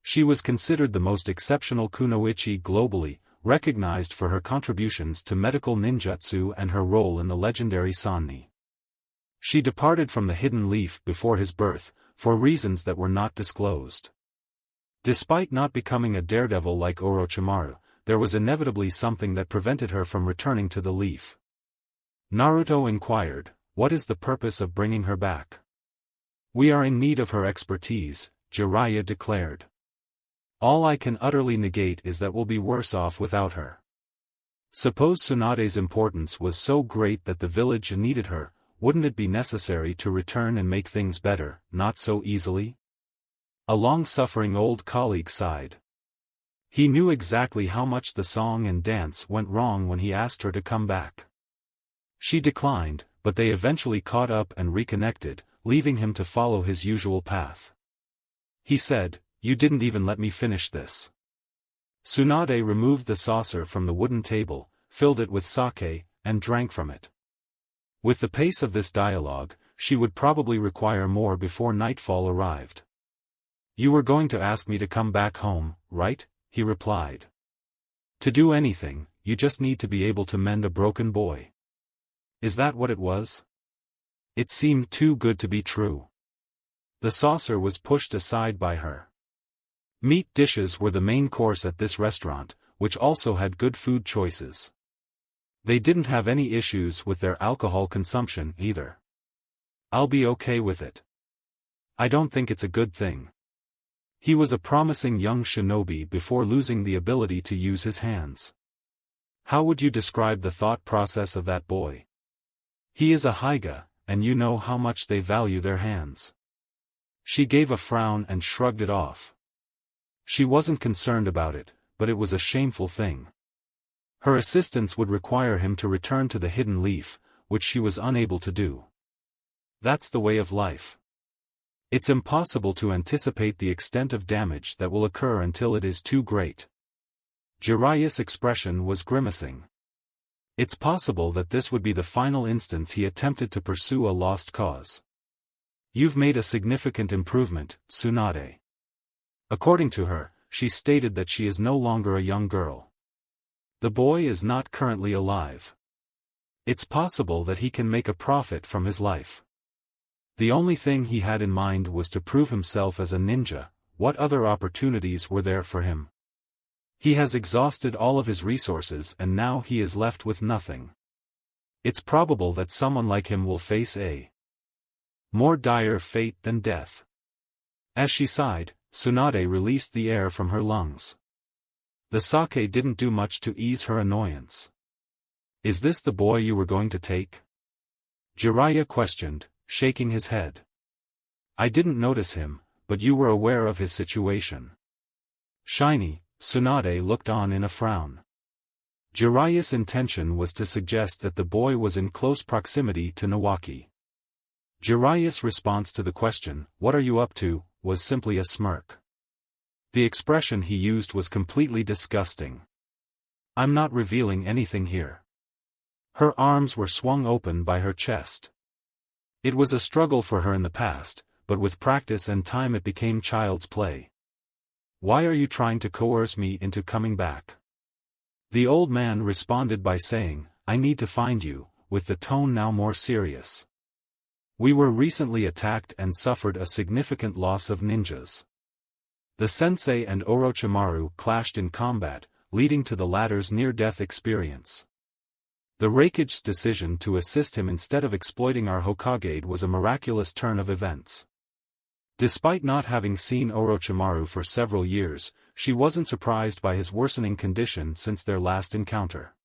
She was considered the most exceptional kunoichi globally, recognized for her contributions to medical ninjutsu and her role in the legendary Sanni. She departed from the Hidden Leaf before his birth, for reasons that were not disclosed. Despite not becoming a daredevil like Orochimaru, there was inevitably something that prevented her from returning to the Leaf. Naruto inquired, "What is the purpose of bringing her back?" "We are in need of her expertise," Jiraiya declared. "All I can utterly negate is that we'll be worse off without her. Suppose Tsunade's importance was so great that the village needed her, wouldn't it be necessary to return and make things better, not so easily?" A long-suffering old colleague sighed. He knew exactly how much the song and dance went wrong when he asked her to come back. She declined, but they eventually caught up and reconnected, leaving him to follow his usual path. He said, "You didn't even let me finish this." Tsunade removed the saucer from the wooden table, filled it with sake, and drank from it. With the pace of this dialogue, she would probably require more before nightfall arrived. "You were going to ask me to come back home, right?" he replied. "To do anything, you just need to be able to mend a broken boy. Is that what it was?" It seemed too good to be true. The saucer was pushed aside by her. Meat dishes were the main course at this restaurant, which also had good food choices. They didn't have any issues with their alcohol consumption either. "I'll be okay with it. I don't think it's a good thing." He was a promising young shinobi before losing the ability to use his hands. "How would you describe the thought process of that boy?" "He is a Hokage, and you know how much they value their hands." She gave a frown and shrugged it off. She wasn't concerned about it, but it was a shameful thing. Her assistance would require him to return to the hidden leaf, which she was unable to do. That's the way of life. It's impossible to anticipate the extent of damage that will occur until it is too great. Jiraiya's expression was grimacing. It's possible that this would be the final instance he attempted to pursue a lost cause. "You've made a significant improvement, Tsunade." According to her, she stated that she is no longer a young girl. The boy is not currently alive. It's possible that he can make a profit from his life. The only thing he had in mind was to prove himself as a ninja. What other opportunities were there for him? He has exhausted all of his resources and now he is left with nothing. It's probable that someone like him will face a more dire fate than death. As she sighed, Tsunade released the air from her lungs. The sake didn't do much to ease her annoyance. "Is this the boy you were going to take?" Jiraiya questioned, shaking his head. "I didn't notice him, but you were aware of his situation." Shiny, Tsunade looked on in a frown. Jiraiya's intention was to suggest that the boy was in close proximity to Nawaki. Jiraiya's response to the question, "What are you up to?" was simply a smirk. The expression he used was completely disgusting. "I'm not revealing anything here." Her arms were swung open by her chest. It was a struggle for her in the past, but with practice and time it became child's play. "Why are you trying to coerce me into coming back?" The old man responded by saying, "I need to find you," with the tone now more serious. "We were recently attacked and suffered a significant loss of ninjas. The sensei and Orochimaru clashed in combat, leading to the latter's near-death experience. The Raikage's decision to assist him instead of exploiting our Hokage was a miraculous turn of events." Despite not having seen Orochimaru for several years, she wasn't surprised by his worsening condition since their last encounter.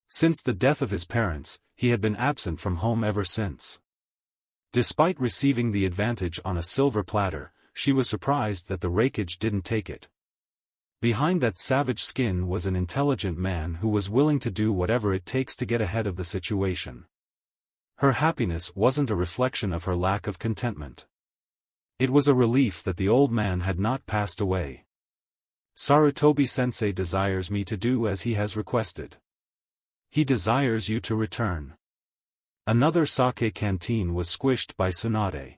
Since the death of his parents, he had been absent from home ever since. Despite receiving the advantage on a silver platter, she was surprised that the Raikage didn't take it. Behind that savage skin was an intelligent man who was willing to do whatever it takes to get ahead of the situation. Her happiness wasn't a reflection of her lack of contentment. It was a relief that the old man had not passed away. "Sarutobi-sensei desires me to do as he has requested. He desires you to return." Another sake canteen was squished by Tsunade.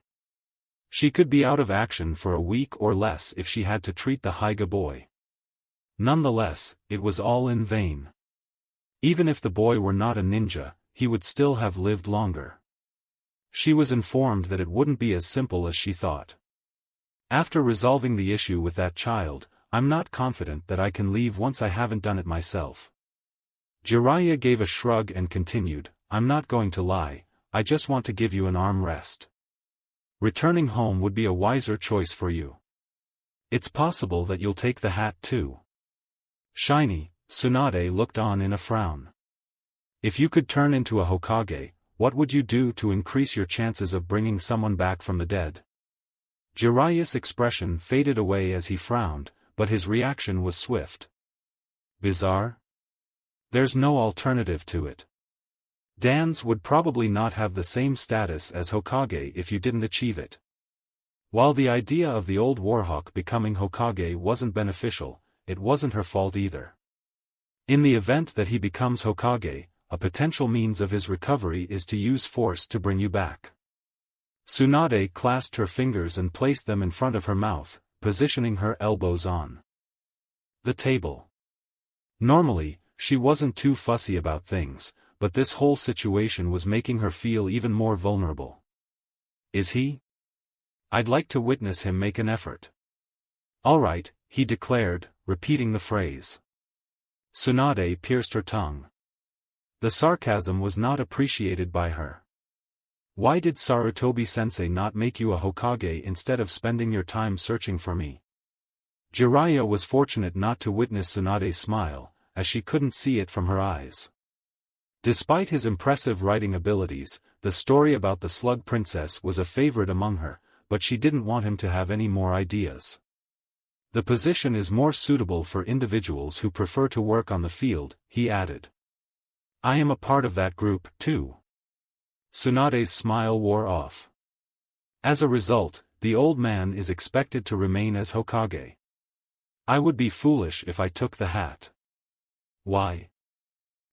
She could be out of action for a week or less if she had to treat the Hokage boy. Nonetheless, it was all in vain. Even if the boy were not a ninja, he would still have lived longer. She was informed that it wouldn't be as simple as she thought. "After resolving the issue with that child, I'm not confident that I can leave once I haven't done it myself." Jiraiya gave a shrug and continued, "I'm not going to lie, I just want to give you an arm rest. Returning home would be a wiser choice for you. It's possible that you'll take the hat too." Shiny, Tsunade looked on in a frown. "If you could turn into a Hokage, what would you do to increase your chances of bringing someone back from the dead?" Jiraiya's expression faded away as he frowned, but his reaction was swift. "Bizarre? There's no alternative to it. Dans would probably not have the same status as Hokage if you didn't achieve it. While the idea of the old Warhawk becoming Hokage wasn't beneficial, it wasn't her fault either. In the event that he becomes Hokage, a potential means of his recovery is to use force to bring you back. Tsunade clasped her fingers and placed them in front of her mouth, positioning her elbows on the table. Normally, she wasn't too fussy about things, but this whole situation was making her feel even more vulnerable. Is he? I'd like to witness him make an effort. All right, he declared, repeating the phrase. Tsunade pierced her tongue. The sarcasm was not appreciated by her. Why did Sarutobi-sensei not make you a Hokage instead of spending your time searching for me? Jiraiya was fortunate not to witness Tsunade's smile, as she couldn't see it from her eyes. Despite his impressive writing abilities, the story about the Slug Princess was a favorite among her, but she didn't want him to have any more ideas. The position is more suitable for individuals who prefer to work on the field, he added. I am a part of that group, too. Tsunade's smile wore off. As a result, the old man is expected to remain as Hokage. I would be foolish if I took the hat. Why?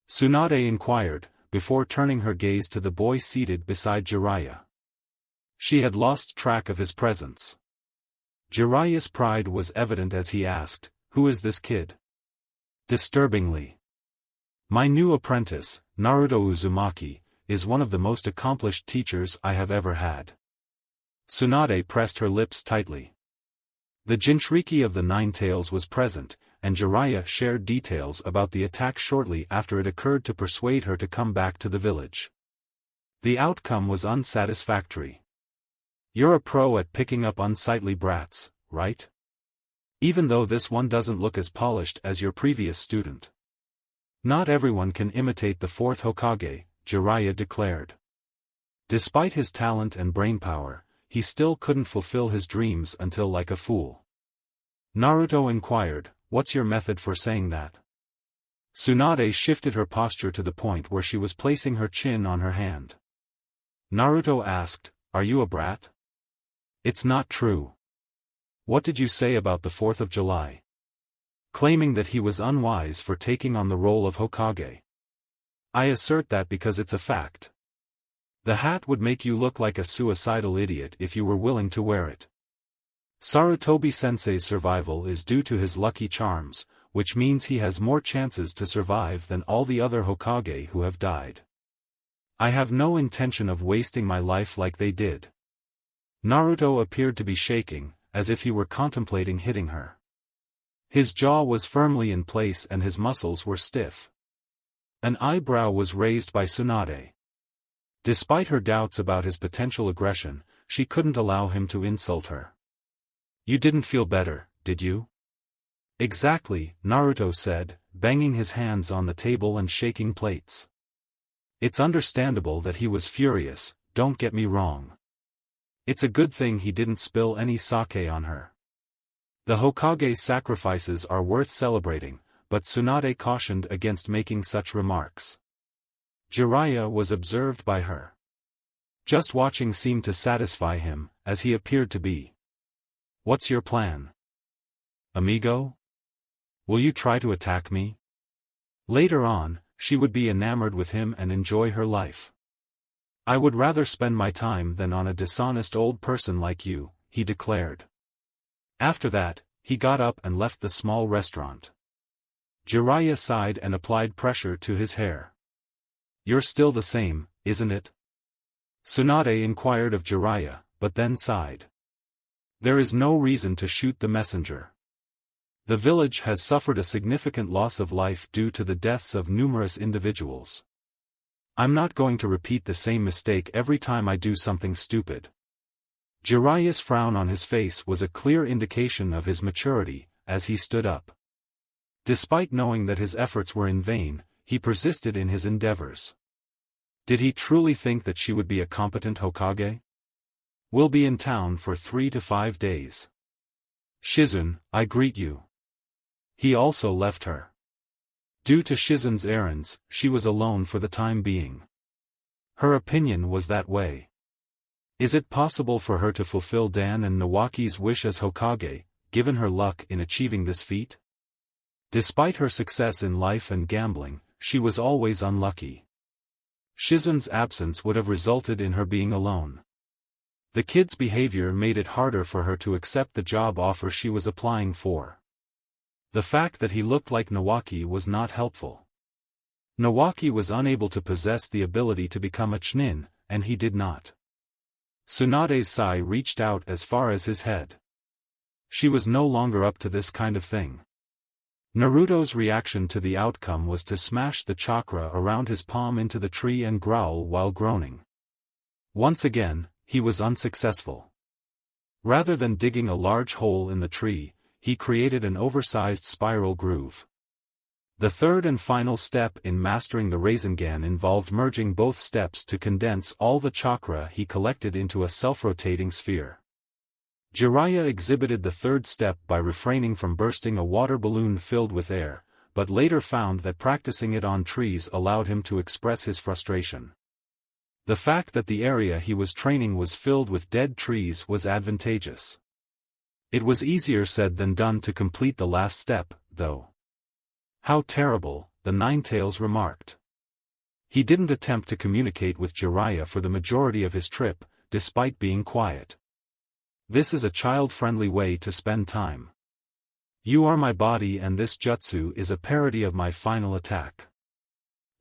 Tsunade inquired, before turning her gaze to the boy seated beside Jiraiya. She had lost track of his presence. Jiraiya's pride was evident as he asked, "Who is this kid?" Disturbingly. My new apprentice, Naruto Uzumaki, is one of the most accomplished teachers I have ever had. Tsunade pressed her lips tightly. The Jinchuriki of the Nine Tails was present, and Jiraiya shared details about the attack shortly after it occurred to persuade her to come back to the village. The outcome was unsatisfactory. You're a pro at picking up unsightly brats, right? Even though this one doesn't look as polished as your previous student. Not everyone can imitate the fourth Hokage, Jiraiya declared. Despite his talent and brainpower, he still couldn't fulfill his dreams until like a fool. Naruto inquired, "What's your method for saying that?" Tsunade shifted her posture to the point where she was placing her chin on her hand. Naruto asked, "Are you a brat?" It's not true. What did you say about the 4th of July? Claiming that he was unwise for taking on the role of Hokage. I assert that because it's a fact. The hat would make you look like a suicidal idiot if you were willing to wear it. Sarutobi-sensei's survival is due to his lucky charms, which means he has more chances to survive than all the other Hokage who have died. I have no intention of wasting my life like they did. Naruto appeared to be shaking, as if he were contemplating hitting her. His jaw was firmly in place and his muscles were stiff. An eyebrow was raised by Tsunade. Despite her doubts about his potential aggression, she couldn't allow him to insult her. You didn't feel better, did you? Exactly, Naruto said, banging his hands on the table and shaking plates. It's understandable that he was furious, don't get me wrong. It's a good thing he didn't spill any sake on her. The Hokage's sacrifices are worth celebrating, but Tsunade cautioned against making such remarks. Jiraiya was observed by her. Just watching seemed to satisfy him, as he appeared to be. What's your plan? Amigo? Will you try to attack me? Later on, she would be enamored with him and enjoy her life. I would rather spend my time than on a dishonest old person like you, he declared. After that, he got up and left the small restaurant. Jiraiya sighed and applied pressure to his hair. You're still the same, isn't it? Tsunade inquired of Jiraiya, but then sighed. There is no reason to shoot the messenger. The village has suffered a significant loss of life due to the deaths of numerous individuals. I'm not going to repeat the same mistake every time I do something stupid. Jiraiya's frown on his face was a clear indication of his maturity, as he stood up. Despite knowing that his efforts were in vain, he persisted in his endeavors. Did he truly think that she would be a competent Hokage? We'll be in town for 3 to 5 days. Shizune, I greet you. He also left her. Due to Shizune's errands, she was alone for the time being. Her opinion was that way. Is it possible for her to fulfill Dan and Nawaki's wish as Hokage, given her luck in achieving this feat? Despite her success in life and gambling, she was always unlucky. Shizun's absence would have resulted in her being alone. The kid's behavior made it harder for her to accept the job offer she was applying for. The fact that he looked like Nawaki was not helpful. Nawaki was unable to possess the ability to become a Chunin, and he did not. Tsunade's sai reached out as far as his head. She was no longer up to this kind of thing. Naruto's reaction to the outcome was to smash the chakra around his palm into the tree and growl while groaning. Once again, he was unsuccessful. Rather than digging a large hole in the tree, he created an oversized spiral groove. The third and final step in mastering the Rasengan involved merging both steps to condense all the chakra he collected into a self-rotating sphere. Jiraiya exhibited the third step by refraining from bursting a water balloon filled with air, but later found that practicing it on trees allowed him to express his frustration. The fact that the area he was training was filled with dead trees was advantageous. It was easier said than done to complete the last step, though. How terrible, the Ninetales remarked. He didn't attempt to communicate with Jiraiya for the majority of his trip, despite being quiet. This is a child-friendly way to spend time. You are my body and this jutsu is a parody of my final attack.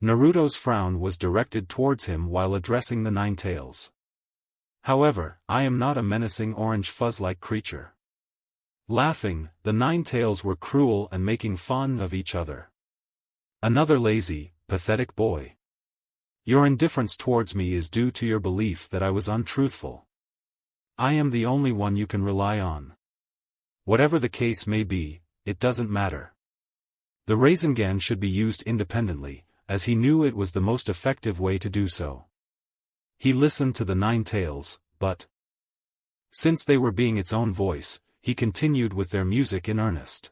Naruto's frown was directed towards him while addressing the Ninetales. However, I am not a menacing orange fuzz-like creature. Laughing, the Ninetales were cruel and making fun of each other. Another lazy, pathetic boy. Your indifference towards me is due to your belief that I was untruthful. I am the only one you can rely on. Whatever the case may be, it doesn't matter. The Rasengan should be used independently, as he knew it was the most effective way to do so. He listened to the Ninetales, but since they were being its own voice, he continued with their music in earnest.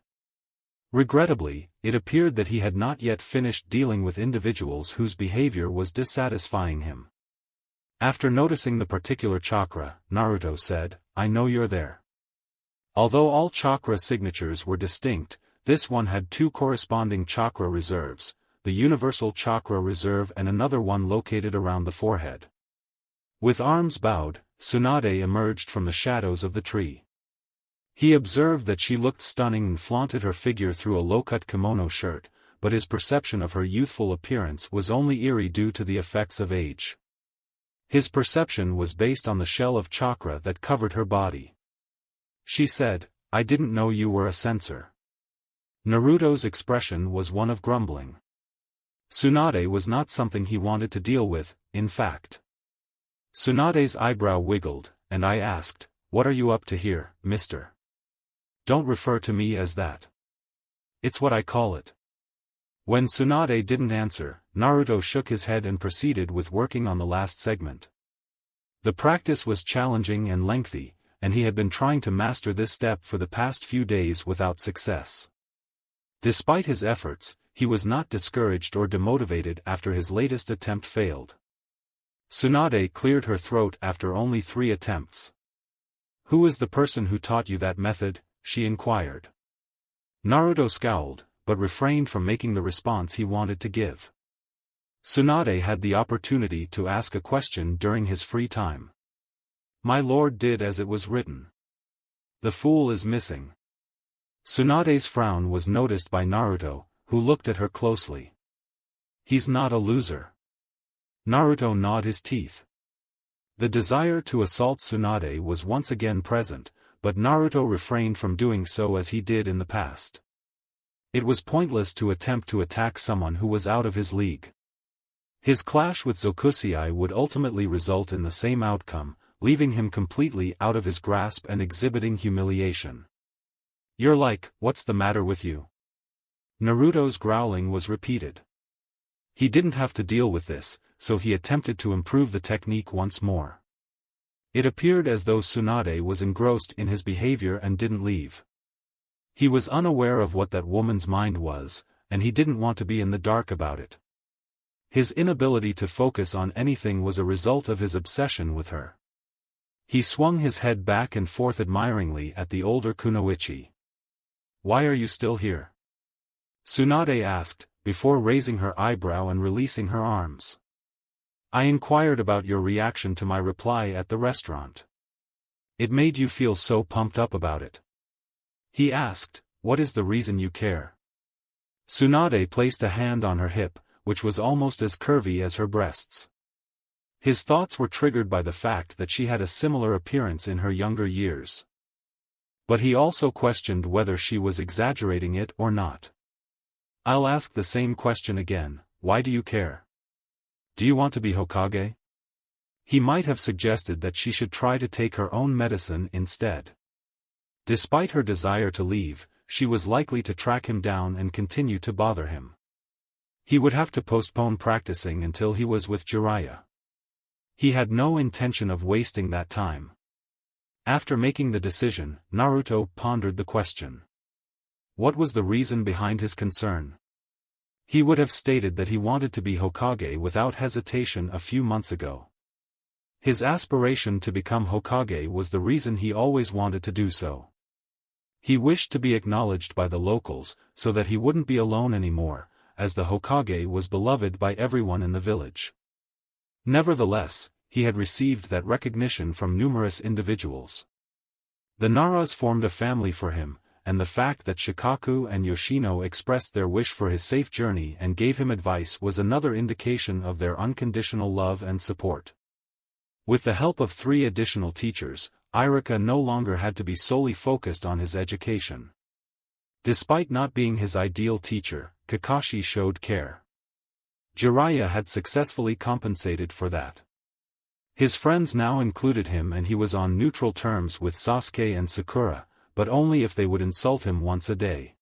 Regrettably, it appeared that he had not yet finished dealing with individuals whose behavior was dissatisfying him. After noticing the particular chakra, Naruto said, I know you're there. Although all chakra signatures were distinct, this one had two corresponding chakra reserves, the universal chakra reserve and another one located around the forehead. With arms bowed, Tsunade emerged from the shadows of the tree. He observed that she looked stunning and flaunted her figure through a low-cut kimono shirt, but his perception of her youthful appearance was only eerie due to the effects of age. His perception was based on the shell of chakra that covered her body. She said, I didn't know you were a censor. Naruto's expression was one of grumbling. Tsunade was not something he wanted to deal with, in fact. Tsunade's eyebrow wiggled, and I asked, what are you up to here, mister? Don't refer to me as that. It's what I call it. When Tsunade didn't answer, Naruto shook his head and proceeded with working on the last segment. The practice was challenging and lengthy, and he had been trying to master this step for the past few days without success. Despite his efforts, he was not discouraged or demotivated after his latest attempt failed. Tsunade cleared her throat after only 3 attempts. Who is the person who taught you that method? She inquired. Naruto scowled, but refrained from making the response he wanted to give. Tsunade had the opportunity to ask a question during his free time. My lord did as it was written. The fool is missing. Tsunade's frown was noticed by Naruto, who looked at her closely. He's not a loser. Naruto gnawed his teeth. The desire to assault Tsunade was once again present, but Naruto refrained from doing so as he did in the past. It was pointless to attempt to attack someone who was out of his league. His clash with Zokusei would ultimately result in the same outcome, leaving him completely out of his grasp and exhibiting humiliation. You're like, what's the matter with you? Naruto's growling was repeated. He didn't have to deal with this, so he attempted to improve the technique once more. It appeared as though Tsunade was engrossed in his behavior and didn't leave. He was unaware of what that woman's mind was, and he didn't want to be in the dark about it. His inability to focus on anything was a result of his obsession with her. He swung his head back and forth admiringly at the older kunoichi. "Why are you still here?" Tsunade asked, before raising her eyebrow and releasing her arms. "I inquired about your reaction to my reply at the restaurant. It made you feel so pumped up about it." He asked, "What is the reason you care?" Tsunade placed a hand on her hip, which was almost as curvy as her breasts. His thoughts were triggered by the fact that she had a similar appearance in her younger years. But he also questioned whether she was exaggerating it or not. "I'll ask the same question again, why do you care? Do you want to be Hokage?" He might have suggested that she should try to take her own medicine instead. Despite her desire to leave, she was likely to track him down and continue to bother him. He would have to postpone practicing until he was with Jiraiya. He had no intention of wasting that time. After making the decision, Naruto pondered the question. What was the reason behind his concern? He would have stated that he wanted to be Hokage without hesitation a few months ago. His aspiration to become Hokage was the reason he always wanted to do so. He wished to be acknowledged by the locals, so that he wouldn't be alone anymore, as the Hokage was beloved by everyone in the village. Nevertheless, he had received that recognition from numerous individuals. The Naras formed a family for him, and the fact that Shikaku and Yoshino expressed their wish for his safe journey and gave him advice was another indication of their unconditional love and support. With the help of 3 additional teachers, Iruka no longer had to be solely focused on his education. Despite not being his ideal teacher, Kakashi showed care. Jiraiya had successfully compensated for that. His friends now included him and he was on neutral terms with Sasuke and Sakura, but only if they would insult him once a day.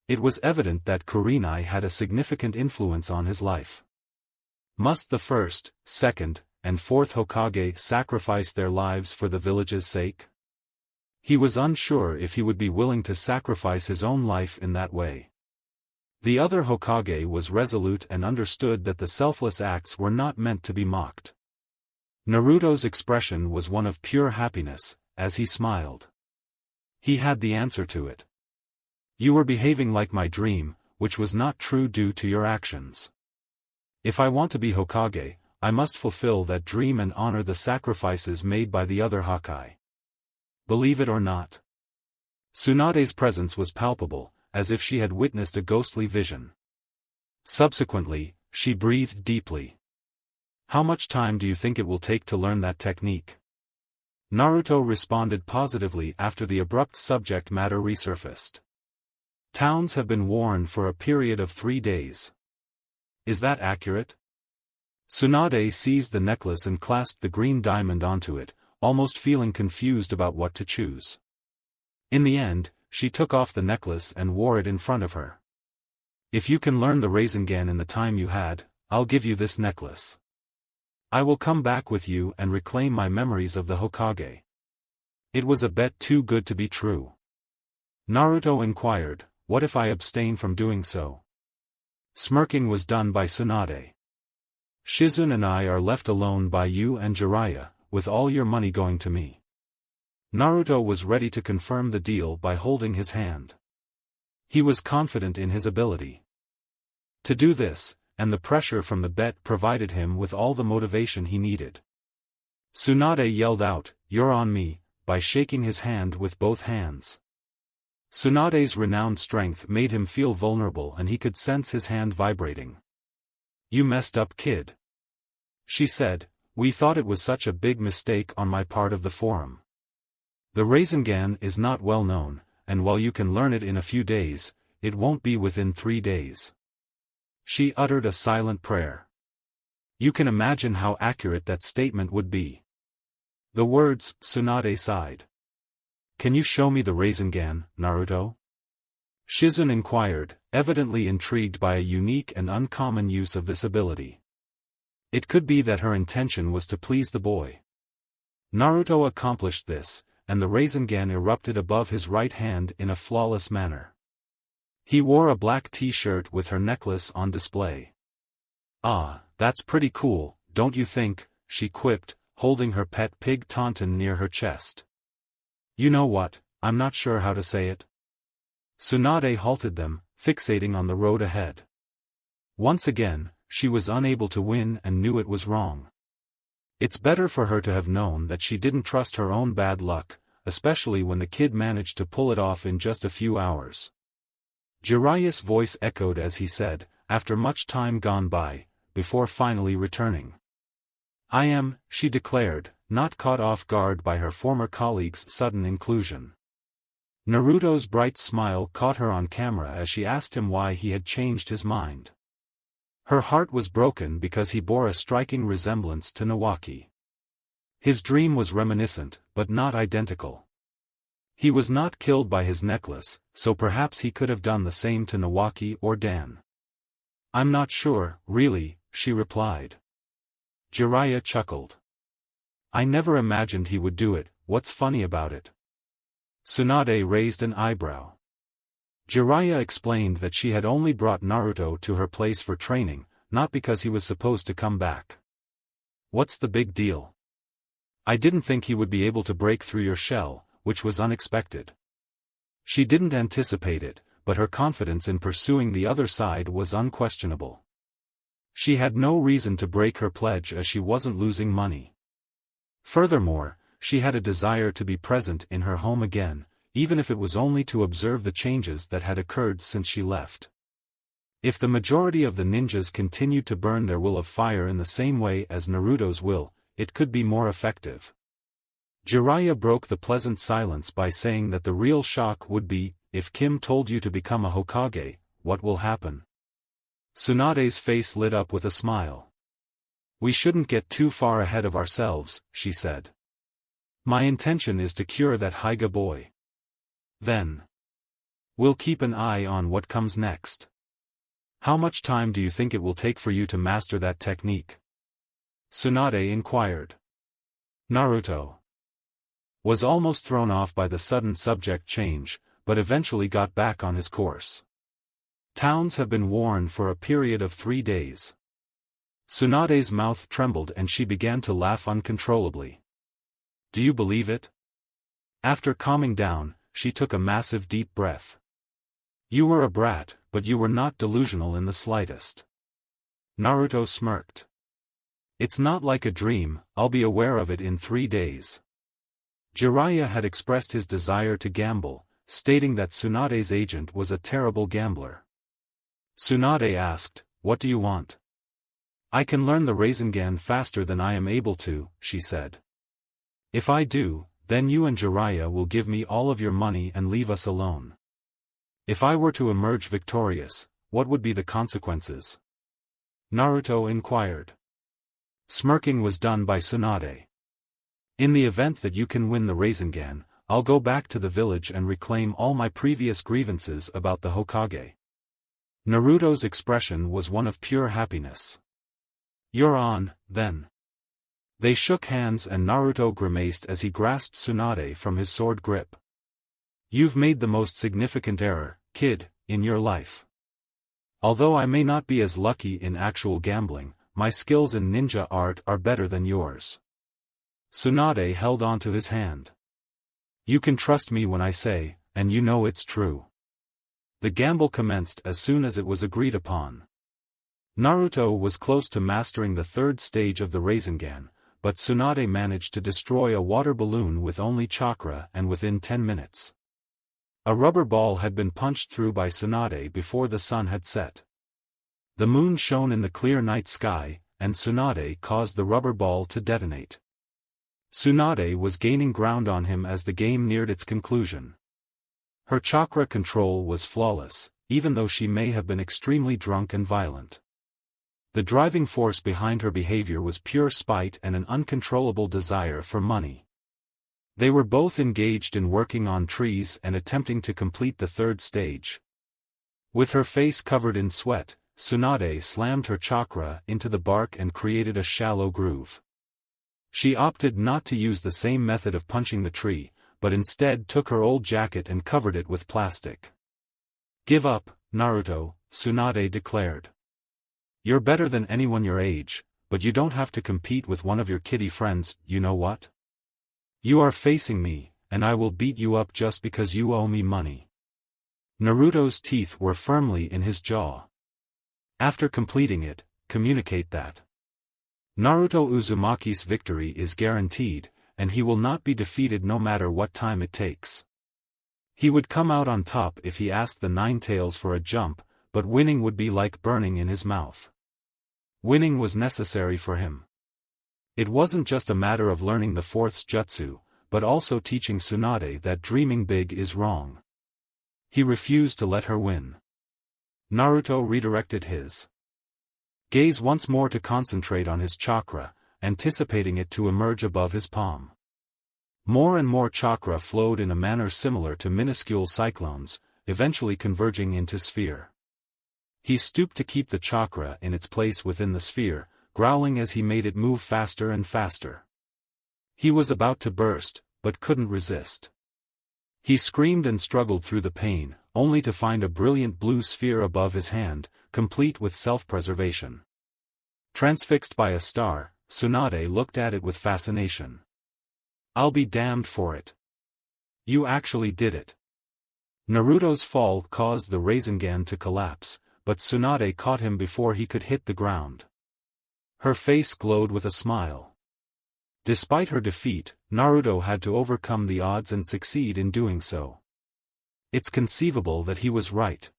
It was evident that Kurenai had a significant influence on his life. Must the first, second, and fourth Hokage sacrifice their lives for the village's sake? He was unsure if he would be willing to sacrifice his own life in that way. The other Hokage was resolute and understood that the selfless acts were not meant to be mocked. Naruto's expression was one of pure happiness, as he smiled. He had the answer to it. You were behaving like my dream, which was not true due to your actions. If I want to be Hokage, I must fulfill that dream and honor the sacrifices made by the other Hokage. Believe it or not. Tsunade's presence was palpable, as if she had witnessed a ghostly vision. Subsequently, she breathed deeply. How much time do you think it will take to learn that technique? Naruto responded positively after the abrupt subject matter resurfaced. Towns have been warned for a period of 3 days. Is that accurate? Tsunade seized the necklace and clasped the green diamond onto it, almost feeling confused about what to choose. In the end, she took off the necklace and wore it in front of her. If you can learn the Rasengan in the time you had, I'll give you this necklace. I will come back with you and reclaim my memories of the Hokage. It was a bet too good to be true. Naruto inquired, what if I abstain from doing so? Smirking was done by Tsunade. Shizune and I are left alone by you and Jiraiya, with all your money going to me. Naruto was ready to confirm the deal by holding his hand. He was confident in his ability to do this, and the pressure from the bet provided him with all the motivation he needed. Tsunade yelled out, "You're on me," by shaking his hand with both hands. Tsunade's renowned strength made him feel vulnerable and he could sense his hand vibrating. You messed up, kid. She said, we thought it was such a big mistake on my part of the forum. The Rasengan is not well known, and while you can learn it in a few days, it won't be within 3 days. She uttered a silent prayer. You can imagine how accurate that statement would be. The words, Tsunade sighed. Can you show me the Rasengan, Naruto? Shizune inquired, evidently intrigued by a unique and uncommon use of this ability. It could be that her intention was to please the boy. Naruto accomplished this, and the Rasengan erupted above his right hand in a flawless manner. He wore a black t-shirt with her necklace on display. Ah, that's pretty cool, don't you think, she quipped, holding her pet pig Tauntaun near her chest. You know what, I'm not sure how to say it. Tsunade halted them, fixating on the road ahead. Once again, she was unable to win and knew it was wrong. It's better for her to have known that she didn't trust her own bad luck, especially when the kid managed to pull it off in just a few hours. Jiraiya's voice echoed as he said, after much time gone by, before finally returning. I am, she declared, not caught off guard by her former colleague's sudden inclusion. Naruto's bright smile caught her on camera as she asked him why he had changed his mind. Her heart was broken because he bore a striking resemblance to Nawaki. His dream was reminiscent, but not identical. He was not killed by his necklace, so perhaps he could have done the same to Nawaki or Dan. I'm not sure, really, she replied. Jiraiya chuckled. I never imagined he would do it, what's funny about it? Tsunade raised an eyebrow. Jiraiya explained that she had only brought Naruto to her place for training, not because he was supposed to come back. What's the big deal? I didn't think he would be able to break through your shell, which was unexpected. She didn't anticipate it, but her confidence in pursuing the other side was unquestionable. She had no reason to break her pledge as she wasn't losing money. Furthermore, she had a desire to be present in her home again, even if it was only to observe the changes that had occurred since she left. If the majority of the ninjas continued to burn their will of fire in the same way as Naruto's will, it could be more effective. Jiraiya broke the pleasant silence by saying that the real shock would be, if Kim told you to become a Hokage, what will happen? Tsunade's face lit up with a smile. We shouldn't get too far ahead of ourselves, she said. My intention is to cure that Hyuga boy. Then, we'll keep an eye on what comes next. How much time do you think it will take for you to master that technique? Tsunade inquired. Naruto was almost thrown off by the sudden subject change, but eventually got back on his course. Towns have been worn for a period of 3 days. Tsunade's mouth trembled and she began to laugh uncontrollably. Do you believe it? After calming down, she took a massive deep breath. You were a brat, but you were not delusional in the slightest. Naruto smirked. It's not like a dream, I'll be aware of it in 3 days. Jiraiya had expressed his desire to gamble, stating that Tsunade's agent was a terrible gambler. Tsunade asked, what do you want? I can learn the Rasengan faster than I am able to, she said. If I do, then you and Jiraiya will give me all of your money and leave us alone. If I were to emerge victorious, what would be the consequences? Naruto inquired. Smirking was done by Tsunade. In the event that you can win the Rasengan, I'll go back to the village and reclaim all my previous grievances about the Hokage. Naruto's expression was one of pure happiness. You're on, then. They shook hands and Naruto grimaced as he grasped Tsunade from his sword grip. You've made the most significant error, kid, in your life. Although I may not be as lucky in actual gambling, my skills in ninja art are better than yours. Tsunade held onto his hand. You can trust me when I say, and you know it's true. The gamble commenced as soon as it was agreed upon. Naruto was close to mastering the 3rd stage of the Rasengan, but Tsunade managed to destroy a water balloon with only chakra and within 10 minutes. A rubber ball had been punched through by Tsunade before the sun had set. The moon shone in the clear night sky, and Tsunade caused the rubber ball to detonate. Tsunade was gaining ground on him as the game neared its conclusion. Her chakra control was flawless, even though she may have been extremely drunk and violent. The driving force behind her behavior was pure spite and an uncontrollable desire for money. They were both engaged in working on trees and attempting to complete the 3rd stage. With her face covered in sweat, Tsunade slammed her chakra into the bark and created a shallow groove. She opted not to use the same method of punching the tree, but instead took her old jacket and covered it with plastic. Give up, Naruto, Tsunade declared. You're better than anyone your age, but you don't have to compete with one of your kiddie friends, you know what? You are facing me, and I will beat you up just because you owe me money. Naruto's teeth were firmly in his jaw. After completing it, communicate that Naruto Uzumaki's victory is guaranteed, and he will not be defeated no matter what time it takes. He would come out on top if he asked the Nine Tails for a jump, but winning would be like burning in his mouth. Winning was necessary for him. It wasn't just a matter of learning the fourth jutsu, but also teaching Tsunade that dreaming big is wrong. He refused to let her win. Naruto redirected his gaze once more to concentrate on his chakra, anticipating it to emerge above his palm. More and more chakra flowed in a manner similar to minuscule cyclones, eventually converging into sphere. He stooped to keep the chakra in its place within the sphere, growling as he made it move faster and faster. He was about to burst, but couldn't resist. He screamed and struggled through the pain, only to find a brilliant blue sphere above his hand, complete with self-preservation. Transfixed by a star, Tsunade looked at it with fascination. I'll be damned for it. You actually did it. Naruto's fall caused the Rasengan to collapse, but Tsunade caught him before he could hit the ground. Her face glowed with a smile. Despite her defeat, Naruto had to overcome the odds and succeed in doing so. It's conceivable that he was right.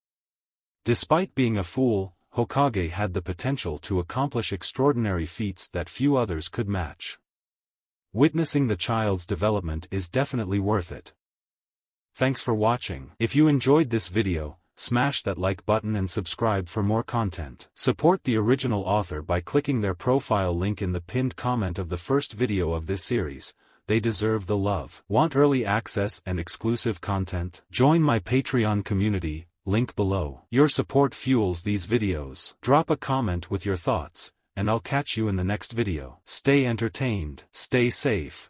Despite being a fool, Hokage had the potential to accomplish extraordinary feats that few others could match. Witnessing the child's development is definitely worth it. Thanks for watching. If you enjoyed this video, smash that like button and subscribe for more content. Support the original author by clicking their profile link in the pinned comment of the first video of this series. They deserve the love. Want early access and exclusive content? Join my Patreon community, link below. Your support fuels these videos. Drop a comment with your thoughts, and I'll catch you in the next video. Stay entertained, stay safe.